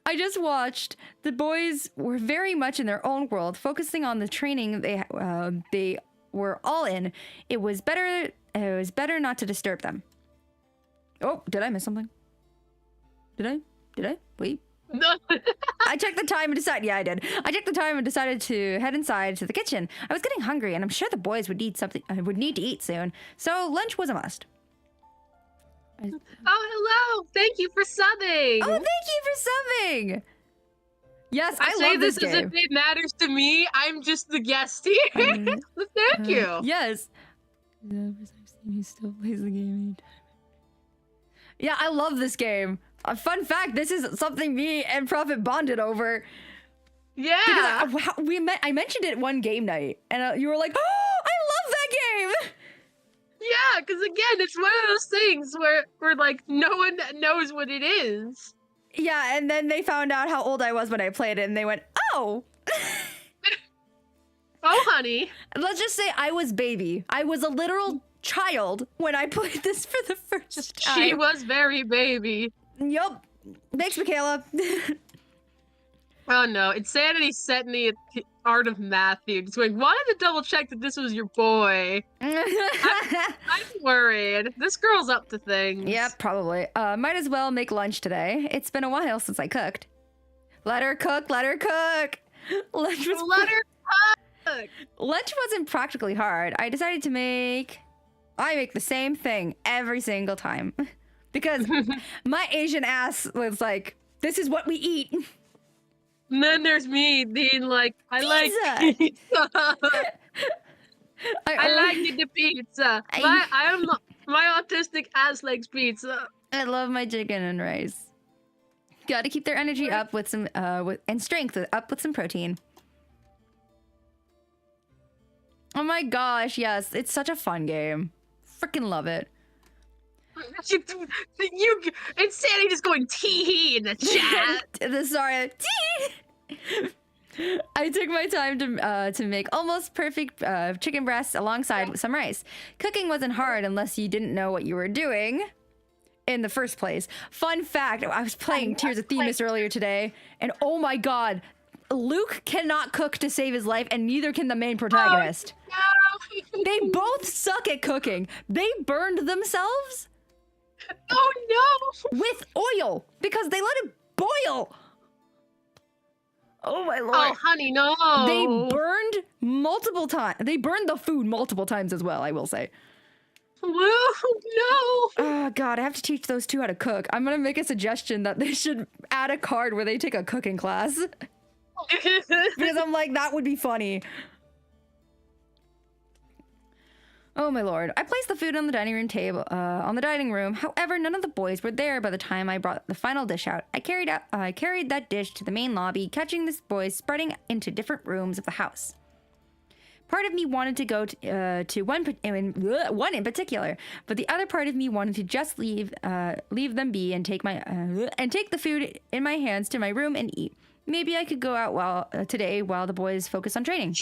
I just watched. The boys were very much in their own world, focusing on the training they were all in. It was better not to disturb them. Oh, did I miss something? Did I? Wait.
No.
I checked the time and decided. Yeah, I did. I checked the time and decided to head inside to the kitchen. I was getting hungry, and I'm sure the boys would need something. Would need to eat soon, so lunch was a must.
Oh, hello! Thank you for subbing.
Oh, thank you for subbing. Yes, I
say
love this
this as
game.
if it matters to me. I'm just the guest here. Thank you.
Yes. He still plays the game. Yeah, I love this game. A fun fact: this is something me and Prophet bonded over.
Yeah.
Because I mentioned it one game night, and you were like, "Oh, I love that game."
Yeah, because again, it's one of those things where like no one knows what it is.
Yeah, and then they found out how old I was when I played it, and they went, "Oh."
Oh, honey.
Let's just say I was baby. I was a literal child when I played this for the first time.
She was very baby.
Yup. Thanks, Michaela.
Oh no, Insanity sent me the art of Matthew. Just going, wanted to double check that this was your boy. I'm worried. This girl's up to things.
Yep, probably. Might as well make lunch today. It's been a while since I cooked. Let her cook, let her cook. Lunch wasn't practically hard. I decided to make the same thing every single time. Because my Asian ass was like, this is what we eat.
And then there's me being like, I like pizza. I like the pizza. My autistic ass likes pizza.
I love my chicken and rice. Got to keep their energy up with some and strength up with some protein. Oh my gosh, yes, it's such a fun game. Freaking love it.
You Insanity just going tee in the chat.
Sorry, tee. I took my time to make almost perfect chicken breasts alongside some rice. Cooking wasn't hard unless you didn't know what you were doing in the first place. Fun fact: I was playing Tears of Themis earlier today, and oh my god, Luke cannot cook to save his life, and neither can the main protagonist.
Oh, no.
They both suck at cooking. They burned themselves.
Oh no!
With oil because they let it boil. Oh my lord!
Oh honey, no!
They burned multiple times. They burned the food multiple times as well. I will say.
Woo, no!
Oh god, I have to teach those two how to cook. I'm gonna make a suggestion that they should add a card where they take a cooking class. Because I'm like, that would be funny. Oh my lord. I placed the food on the dining room table, However, none of the boys were there by the time I brought the final dish out. I carried that dish to the main lobby, catching the boys spreading into different rooms of the house. Part of me wanted to go to one in particular, but the other part of me wanted to just leave them be and take the food in my hands to my room and eat. Maybe I could go out today while the boys focus on training.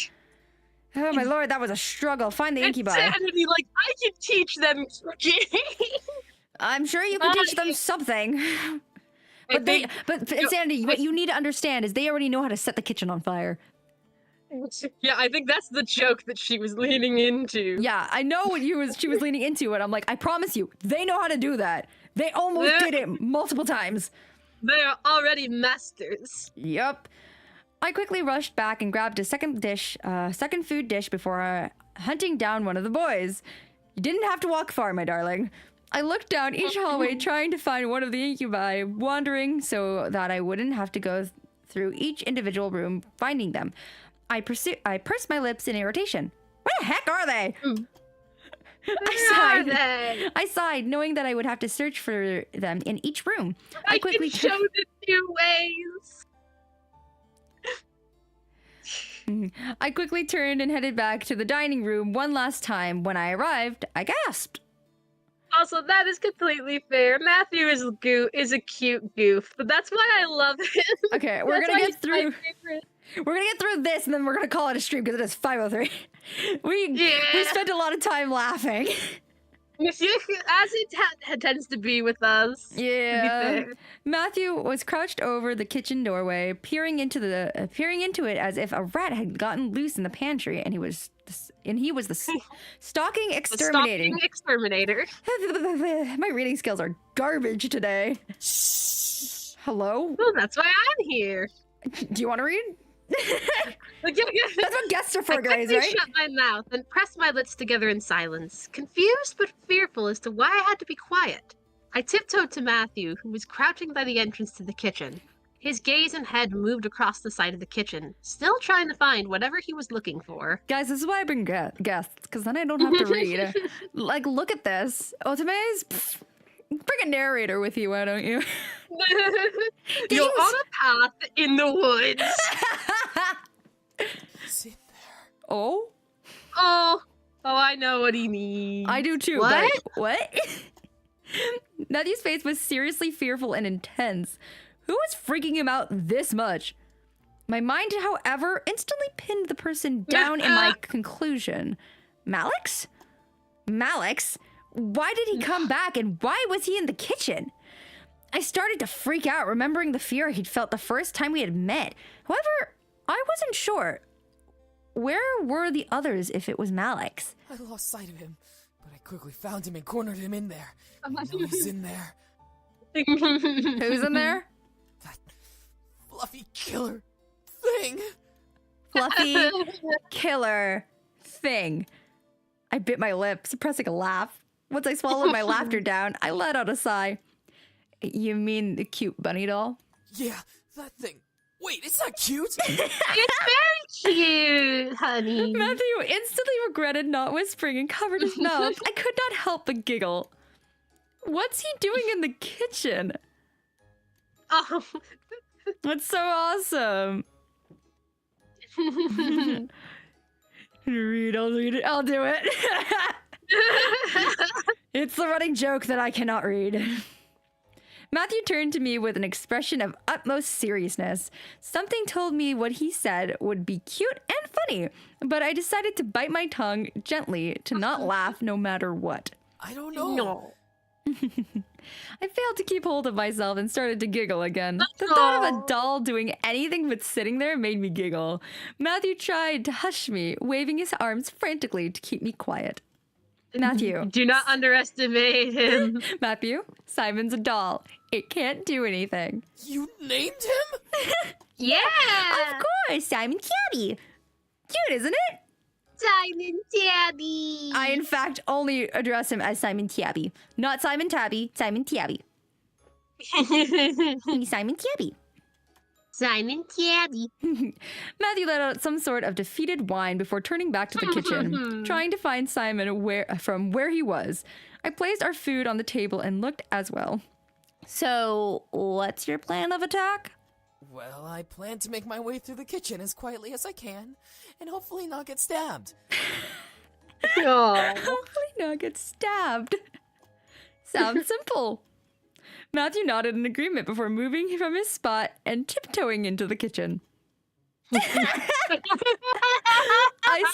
Oh my lord, that was a strugh. Find the incubi.
Insanity, like, I can teach them cooking.
I'm sure you can teach them something. But Insanity, what you need to understand is they already know how to set the kitchen on fire.
Yeah, I think that's the joke that she was leaning into.
Yeah, I know what she was leaning into, and I'm like, I promise you, they know how to do that. They almost did it multiple times.
They are already masters.
Yep. I quickly rushed back and grabbed a second food dish before hunting down one of the boys. You didn't have to walk far, my darling. I looked down each hallway trying to find one of the incubi, wandering so that I wouldn't have to go through each individual room finding them. I pursed my lips in irritation. Where the heck are they? I sighed, knowing that I would have to search for them in each room.
I quickly can show the 2 ways.
I quickly turned and headed back to the dining room one last time. When I arrived, I gasped.
Also, that is completely fair. Matthew is a cute goof, but that's why I love him.
Okay, we're gonna get through. We're gonna get through this, and then we're gonna call it a stream because it is 5:03. We spent a lot of time laughing.
As it tends to be with us.
Yeah. Matthew was crouched over the kitchen doorway, peering into it as if a rat had gotten loose in the pantry, and he was the stalking exterminating.
The stalking exterminator.
My reading skills are garbage today. Hello?
Well, that's why I'm here.
Do you want to read?
That's
what guests are for, guys,
I
right?
shut my mouth and pressed my lips together in silence, confused but fearful as to why I had to be quiet. I tiptoed to Matthew, who was crouching by the entrance to the kitchen. His gaze and head moved across the side of the kitchen, still trying to find whatever he was looking for.
Guys, this is why I bring guests, because then I don't have to read. Like, look at this. Otome's... Bring a narrator with you, why don't you?
You're on a path in the woods.
Sit there.
Oh?
Oh, I know what he means.
I do too.
What?
But what? Matthew's face was seriously fearful and intense. Who was freaking him out this much? My mind, however, instantly pinned the person down in my conclusion. Malix? Malix? Why did he come back, and why was he in the kitchen? I started to freak out, remembering the fear he'd felt the first time we had met. However, I wasn't sure. Where were the others if it was Malix?
I lost sight of him, but I quickly found him and cornered him in there. Now he's in there.
Who's in there?
That fluffy killer thing.
Fluffy killer thing. I bit my lip, suppressing a laugh. Once I swallowed my laughter down, I let out a sigh. You mean the cute bunny doll?
Yeah, that thing. Wait, it's not cute.
It's very cute, honey.
Matthew instantly regretted not whispering and covered his mouth. I could not help but giggle. What's he doing in the kitchen?
Oh.
That's so awesome. Read, I'll read it. I'll do it. It's the running joke that I cannot read. Matthew turned to me with an expression of utmost seriousness. Something told me what he said would be cute and funny, but I decided to bite my tongue gently to not laugh no matter what.
I don't know.
No.
I failed to keep hold of myself and started to giggle again. The thought of a doll doing anything but sitting there made me giggle. Matthew tried to hush me, waving his arms frantically to keep me quiet. Matthew.
Do not underestimate him.
Matthew, Simon's a doll. It can't do anything.
You named him?
Yeah!
Of course, Simon Tabby. Cute, isn't it?
Simon Tabby.
I, in fact, only address him as Simon Tabby. Not Simon Tabby, Simon Tabby. Simon Tabby.
Simon Tabby.
Matthew let out some sort of defeated whine before turning back to the kitchen, trying to find Simon from where he was. I placed our food on the table and looked as well. So, what's your plan of attack?
Well, I plan to make my way through the kitchen as quietly as I can, and hopefully not get stabbed.
Hopefully not get stabbed. Sounds simple. Matthew nodded in agreement before moving from his spot and tiptoeing into the kitchen. I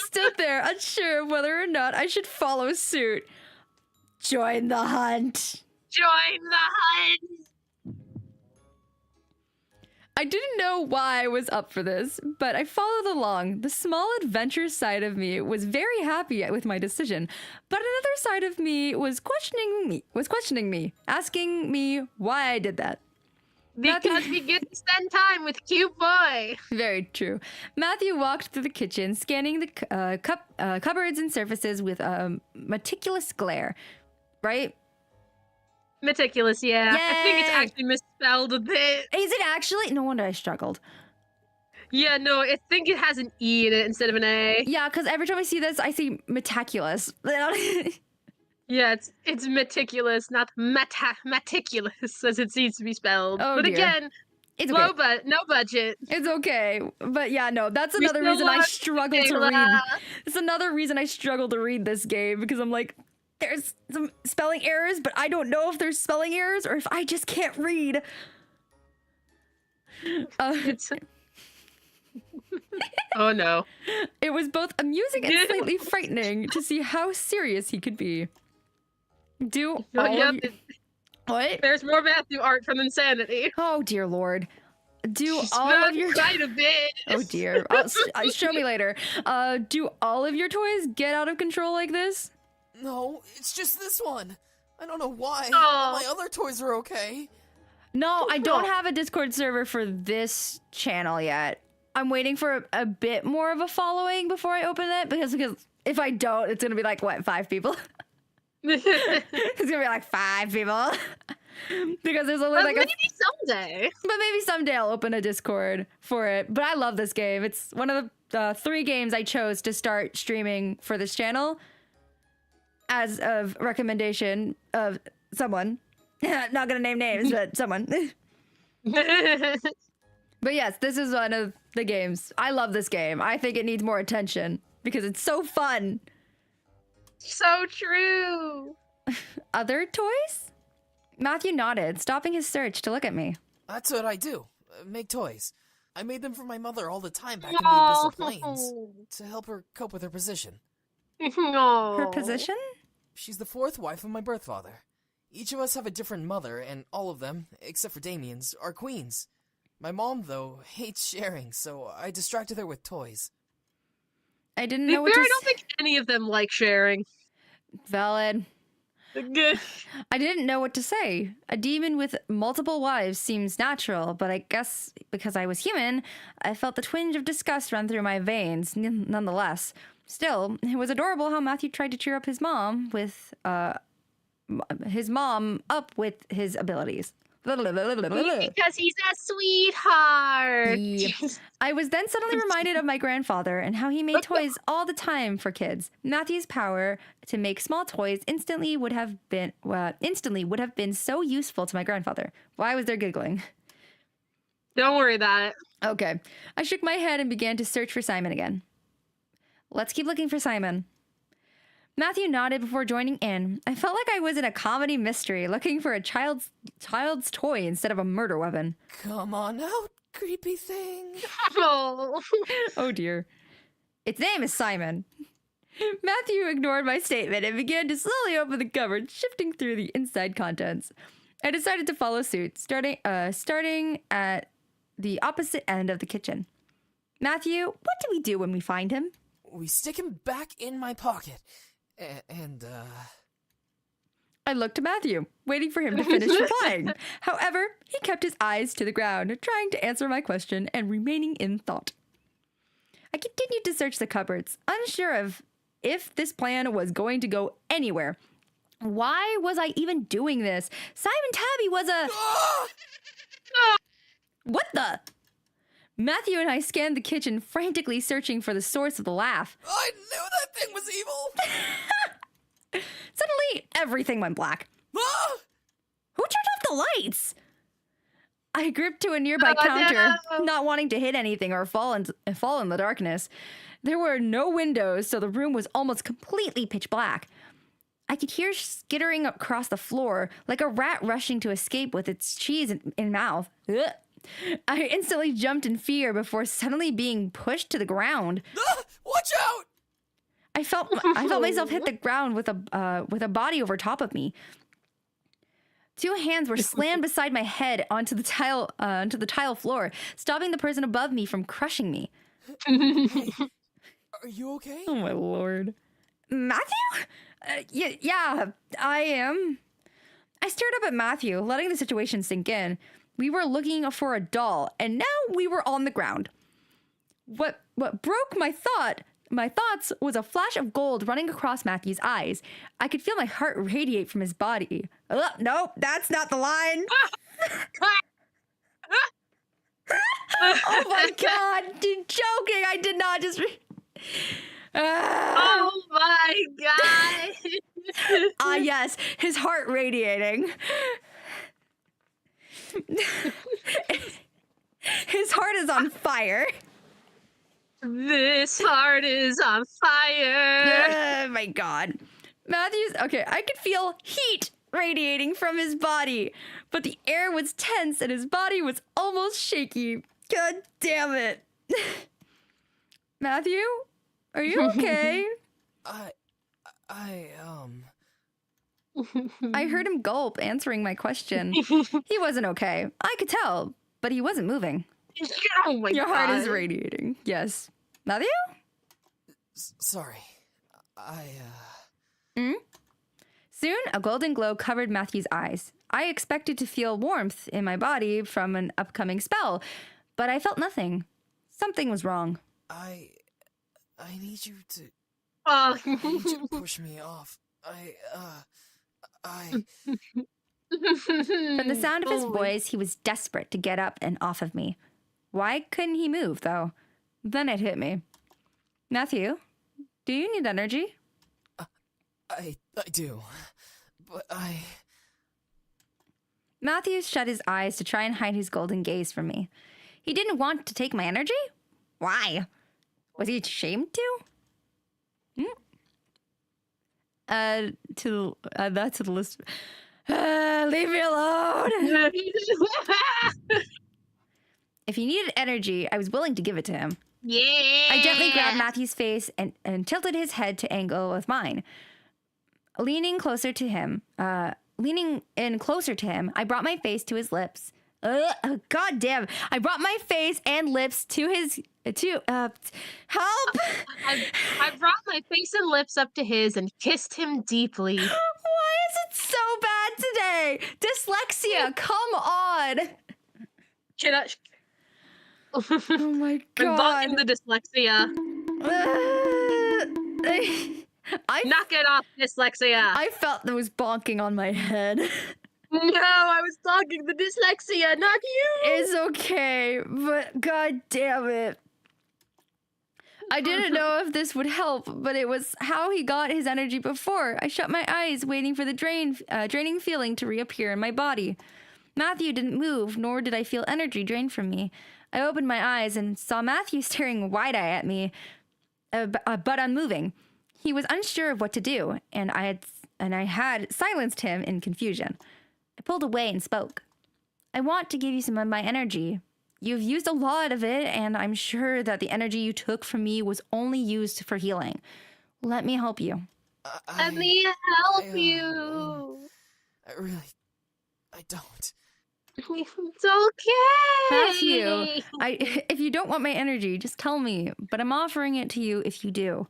stood there, unsure of whether or not I should follow suit. Join the hunt.
Join the hunt.
I didn't know why I was up for this, but I followed along. The small adventure side of me was very happy with my decision, but another side of me was questioning me, asking me why I did that.
Because we get to spend time with cute boy.
Very true. Matthew walked through the kitchen, scanning the cupboards and surfaces with a meticulous glare. Right?
Meticulous, yeah.
Yay!
I think it's actually misspelled a bit.
Is it actually? No wonder I struggled.
Yeah, no, I think it has an E in it instead of an A.
Yeah, because every time I see this, I see meticulous.
Yeah, it's meticulous, not meticulous, as it needs to be spelled.
Oh,
but
dear.
again,
it's
low
okay.
no budget.
It's okay. But yeah, no, that's another reason I struggle to read. It's another reason I struggle to read this game, because I'm like, there's some spelling errors, but I don't know if there's spelling errors or if I just can't read.
Oh no.
It was both amusing and slightly frightening to see how serious he could be. Do all of you... What?
There's more Matthew art from Insanity.
Oh dear lord. Do
She's
all
not
of your...
quite a bit.
Oh dear. Show me later. Do all of your toys get out of control like this?
No, it's just this one. I don't know why.
Aw.
My other toys are okay.
No, I don't have a Discord server for this channel yet. I'm waiting for a bit more of a following before I open it, because if I don't, it's gonna be like, what, 5 people? It's gonna be like 5 people. Because there's only like
maybe someday.
But maybe someday I'll open a Discord for it. But I love this game. It's one of the 3 games I chose to start streaming for this channel as of recommendation of someone. Not gonna name names, but someone. But yes, this is one of the games. I love this game. I think it needs more attention because it's so fun.
So true.
Other toys? Matthew nodded, stopping his search to look at me.
That's what I do. Make toys. I made them for my mother all the time back in the Abyssal Plains to help her cope with her position.
Her position?
She's the 4th wife of my birth father. Each of us have a different mother, and all of them, except for Damien's, are queens. My mom, though, hates sharing, so I distracted her with toys.
I didn't know what to
I don't think any of them like sharing.
Valid.
Good.
I didn't know what to say. A demon with multiple wives seems natural, but I guess because I was human, I felt the twinge of disgust run through my veins, nonetheless. Still, it was adorable how Matthew tried to cheer up his mom with, his abilities.
Because he's a sweetheart.
I was then suddenly reminded of my grandfather and how he made toys all the time for kids. Matthew's power to make small toys instantly would have been so useful to my grandfather. Why was there giggling?
Don't worry about it.
Okay. I shook my head and began to search for Simon again. Let's keep looking for Simon. Matthew nodded before joining in. I felt like I was in a comedy mystery looking for a child's toy instead of a murder weapon.
Come on out, creepy thing.
Oh.
Oh dear. Its name is Simon. Matthew ignored my statement and began to slowly open the cupboard, shifting through the inside contents. I decided to follow suit, starting at the opposite end of the kitchen. Matthew, what do we do when we find him?
We stick him back in my pocket.
I looked to Matthew, waiting for him to finish replying. However, he kept his eyes to the ground, trying to answer my question and remaining in thought. I continued to search the cupboards, unsure of if this plan was going to go anywhere. Why was I even doing this? Simon Tabby was a... What the? Matthew and I scanned the kitchen, frantically searching for the source of the laugh.
I knew that thing was evil!
Suddenly, everything went black.
Ah!
Who turned off the lights? I gripped to a nearby counter, not wanting to hit anything or fall in the darkness. There were no windows, so the room was almost completely pitch black. I could hear skittering across the floor, like a rat rushing to escape with its cheese in mouth. Ugh. I instantly jumped in fear before suddenly being pushed to the ground.
Ah! Watch out!
I felt myself hit the ground with a body over top of me. 2 hands were slammed beside my head onto the tile floor, stopping the person above me from crushing me.
Are you okay?
Oh my lord. Matthew? Yeah, I am. I stared up at Matthew, letting the situation sink in. We were looking for a doll, and now we were on the ground. What broke my thoughts was a flash of gold running across Matthew's eyes. I could feel my heart radiate from his body. Nope, that's not the line. Oh my god, you're joking. I did not just...
Oh my god.
Yes, his heart radiating. His heart is on fire.
This heart is on fire.
Oh my god. Matthew's... Okay, I could feel heat radiating from his body, but the air was tense and his body was almost shaky. God damn it. Matthew? Are you okay?
I
heard him gulp, answering my question. He wasn't okay. I could tell, but he wasn't moving.
Oh my
Your heart is
God.
radiating. Yes. Matthew?
Sorry.
Soon, a golden glow covered Matthew's eyes. I expected to feel warmth in my body from an upcoming spell, but I felt nothing. Something was wrong.
I need you to...
Oh.
I need you to push me off.
From the sound of his voice, he was desperate to get up and off of me. Why couldn't he move, though? Then it hit me. Matthew, do you need energy?
I do. But
Matthew shut his eyes to try and hide his golden gaze from me. He didn't want to take my energy? Why? Was he ashamed to? That's to the list. Leave me alone. If he needed energy, I was willing to give it to him.
Yeah.
I gently grabbed Matthew's face and tilted his head to angle with mine. Leaning in closer to him, I brought my face to his lips. God damn. I brought my face and lips to his... help!
I brought my face and lips up to his and kissed him deeply.
Why is it so bad today? Dyslexia, come on!
Can I...
Oh my
I'm
God.
blocking the dyslexia. Knock it off, dyslexia.
I felt there was bonking on my head.
No, I was talking the dyslexia, not you.
It's okay, but god damn it. I didn't know if this would help, but it was how he got his energy before. I shut my eyes, waiting for the draining feeling to reappear in my body. Matthew didn't move, nor did I feel energy drain from me. I opened my eyes and saw Matthew staring wide-eyed at me, but unmoving. He was unsure of what to do, and I had silenced him in confusion. I pulled away and spoke. I want to give you some of my energy. You've used a lot of it, and I'm sure that the energy you took from me was only used for healing. Let me help you.
Let me help you.
I don't.
It's okay.
Matthew, if you don't want my energy, just tell me, but I'm offering it to you if you do.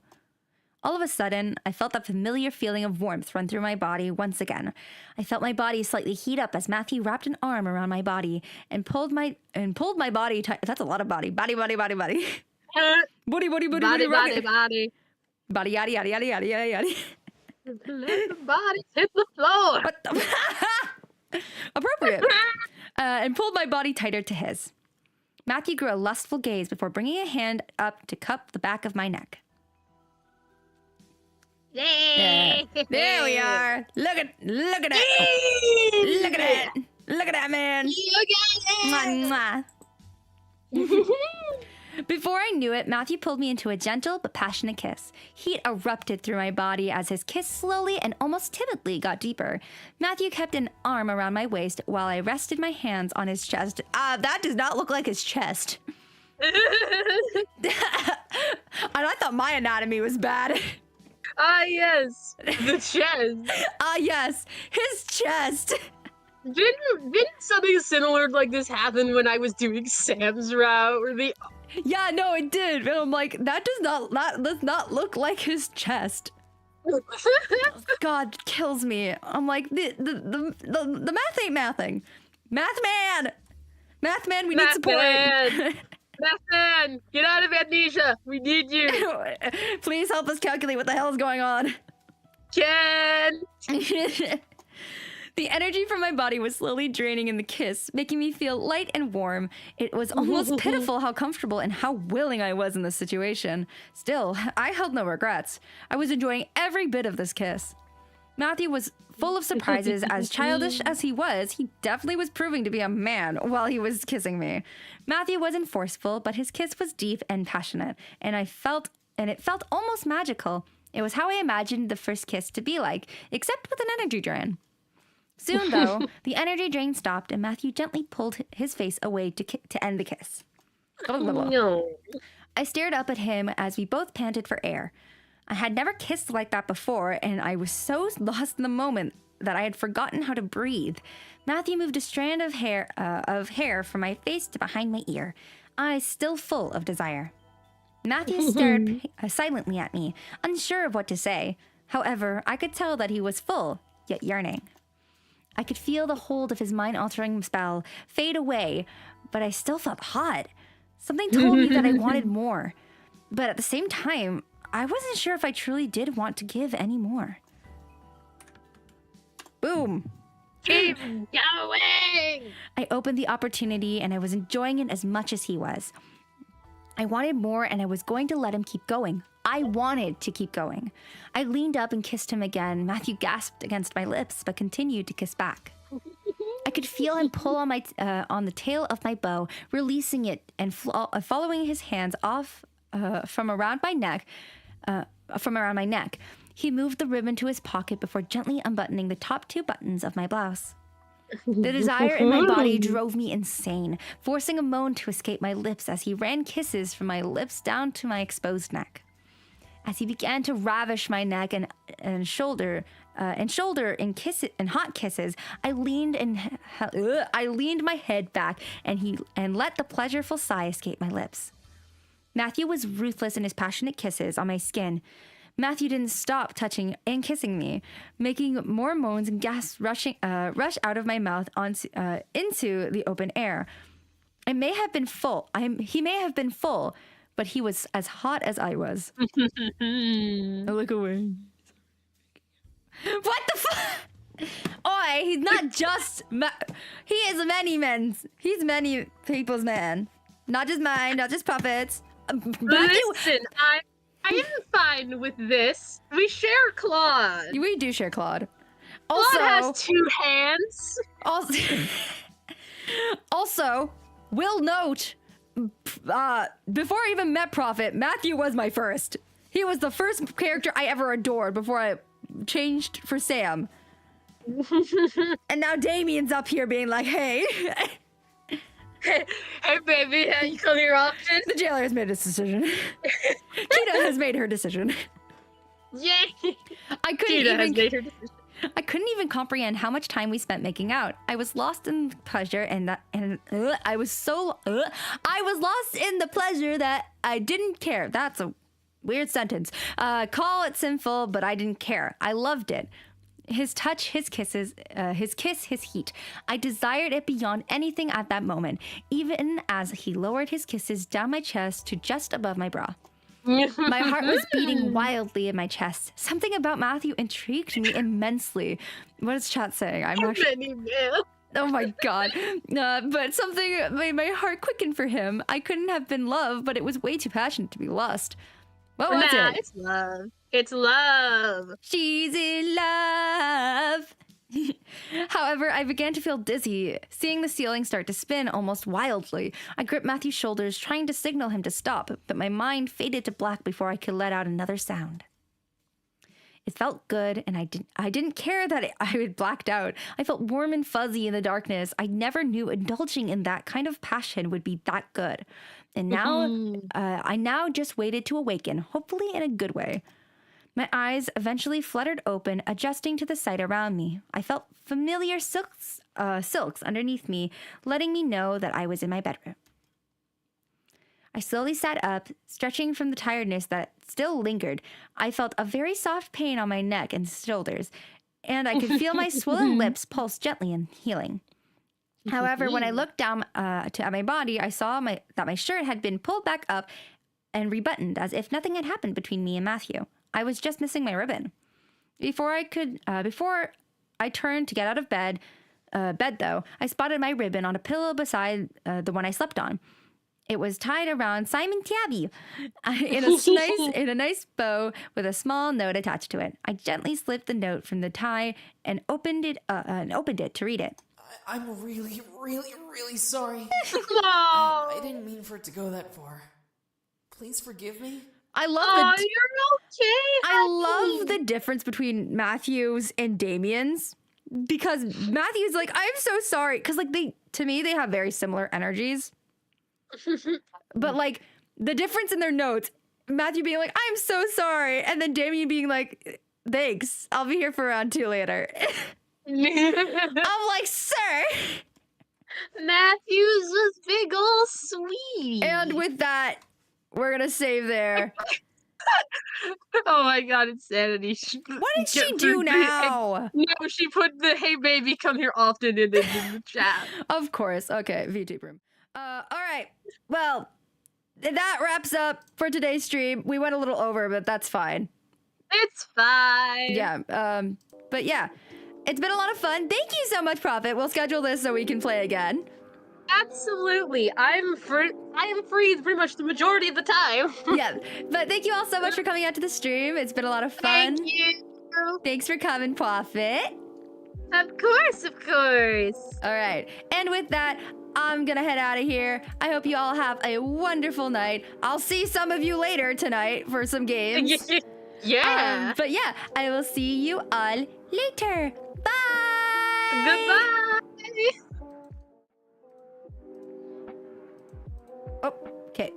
All of a sudden, I felt that familiar feeling of warmth run through my body once again. I felt my body slightly heat up as Matthew wrapped an arm around my body and pulled my body tight. That's a lot of body. Body. Body,
body,
body. Body, yada, yada, yada, yada, yada, yada.
Let the body hit the floor.
What the? Appropriate. And pulled my body tighter to his. Matthew grew a lustful gaze before bringing a hand up to cup the back of my neck.
Yay!
Yeah. There we are. Look at it. Look at it. Look at that, man.
Look at it.
Mwah, mwah. Before I knew it, Matthew pulled me into a gentle but passionate kiss. Heat erupted through my body as his kiss slowly and almost timidly got deeper. Matthew kept an arm around my waist while I rested my hands on his chest. That does not look like his chest. And I thought my anatomy was bad.
Yes, the chest.
Yes, his chest.
Didn't something similar like this happen when I was doing Sam's route?
Yeah, no, it did. And I'm like, that does not look like his chest. God kills me. I'm like, the math ain't mathing. Math man, we need support.
Math man, get out of amnesia. We need you.
Please help us calculate what the hell is going on.
Ken.
The energy from my body was slowly draining in the kiss, making me feel light and warm. It was almost pitiful how comfortable and how willing I was in this situation. Still, I held no regrets. I was enjoying every bit of this kiss. Matthew was full of surprises. As childish as he definitely was proving to be a man while he was kissing me. Matthew wasn't forceful, but his kiss was deep and passionate, and it felt almost magical. It was how I imagined the first kiss to be like, except with an energy drain. Soon, though, the energy drain stopped, and Matthew gently pulled his face away to end the kiss.
No.
I stared up at him as we both panted for air. I had never kissed like that before, and I was so lost in the moment that I had forgotten how to breathe. Matthew moved a strand of hair from my face to behind my ear, eyes still full of desire. Matthew stared silently at me, unsure of what to say. However, I could tell that he was full, yet yearning. I could feel the hold of his mind-altering spell fade away, but I still felt hot. Something told me that I wanted more. But at the same time, I wasn't sure if I truly did want to give any more. Boom.
Keep going!
I opened the opportunity and I was enjoying it as much as he was. I wanted more and I was going to let him keep going. I wanted to keep going. I leaned up and kissed him again. Matthew gasped against my lips but continued to kiss back. I could feel him pull on the tail of my bow, releasing it and following his hands off from around my neck. He moved the ribbon to his pocket before gently unbuttoning the top 2 buttons of my blouse. The desire in my body drove me insane, forcing a moan to escape my lips as he ran kisses from my lips down to my exposed neck. As he began to ravish my neck and shoulder in hot kisses, I leaned my head back and let the pleasureful sigh escape my lips. Matthew was ruthless in his passionate kisses on my skin. Matthew didn't stop touching and kissing me, making more moans and gasps rush out of my mouth into the open air. He may have been full, but he was as hot as I was. I look away. What the fuck? Oi, he's not just... he is many men's. He's many people's man. Not just mine, not just puppets.
Listen, I am fine with this. We share Claude.
We do share Claude. Also,
Claude has 2 hands.
Also, will note, before I even met Prophet, Matthew was my first. He was the first character I ever adored before I changed for Sam. And now Damien's up here being like, hey.
Hey, baby, you come here often?
The jailer has made his decision. Kita has made her decision.
Yay!
I couldn't even comprehend how much time we spent making out. I was lost in pleasure I was lost in the pleasure that I didn't care. That's a weird sentence. Call it sinful, but I didn't care. I loved it. His touch, his kisses, his kiss, his heat. I desired it beyond anything at that moment, even as he lowered his kisses down my chest to just above my bra. My heart was beating wildly in my chest. Something about Matthew intrigued me immensely. What is chat saying? Oh my god. But something made my heart quicken for him. I couldn't have been love, but it was way too passionate to be lust. What was it?
It's love. It's love.
She's in love. However, I began to feel dizzy, seeing the ceiling start to spin almost wildly. I gripped Matthew's shoulders, trying to signal him to stop, but my mind faded to black before I could let out another sound. It felt good, and I didn't care that I had blacked out. I felt warm and fuzzy in the darkness. I never knew indulging in that kind of passion would be that good. And now, I now just waited to awaken, hopefully in a good way. My eyes eventually fluttered open, adjusting to the sight around me. I felt familiar silks underneath me, letting me know that I was in my bedroom. I slowly sat up, stretching from the tiredness that still lingered. I felt a very soft pain on my neck and shoulders, and I could feel my swollen lips pulse gently and healing. However, when I looked down at my body, I saw that my shirt had been pulled back up and rebuttoned as if nothing had happened between me and Matthew. I was just missing my ribbon. Before I turned to get out of bed though, I spotted my ribbon on a pillow beside the one I slept on. It was tied around Simon Tabby in a nice bow with a small note attached to it. I gently slipped the note from the tie and opened it to read it.
I'm really, really, really sorry. I didn't mean for it to go that far. Please forgive me.
I love
you're okay.
I love the difference between Matthew's and Damien's, because Matthew's like, I'm so sorry, because like to me they have very similar energies. But like The difference in their notes. Matthew being like, I'm so sorry. And then Damien being like, thanks. I'll be here for round 2 later. I'm like, sir.
Matthew's this big ol' sweetie.
And with that, we're going to save there.
Oh my god, insanity.
What did she do now?
No, she put the hey baby come here often in the chat.
Of course. Okay, VTube room. All right. Well, that wraps up for today's stream. We went a little over, but that's fine.
It's fine.
Yeah. But yeah, it's been a lot of fun. Thank you so much, Prophet. We'll schedule this so we can play again.
Absolutely. I am free pretty much the majority of the time.
Yeah. But thank you all so much for coming out to the stream. It's been a lot of fun.
Thank you.
Thanks for coming, Prophet.
Of course, of course.
All right. And with that, I'm gonna head out of here. I hope you all have a wonderful night. I'll see some of you later tonight for some games.
Yeah.
But yeah, I will see you all later. Bye.
Goodbye.
Oh, okay.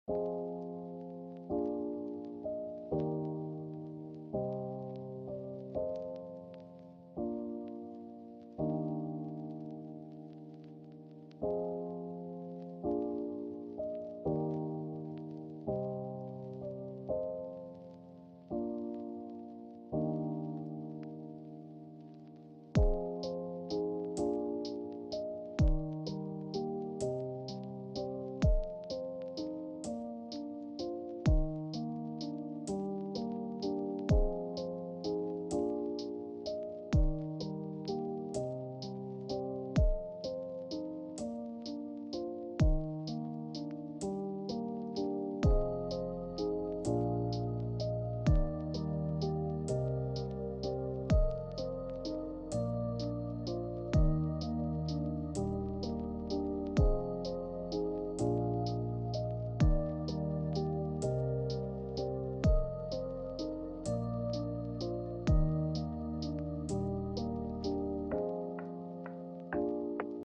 Bye.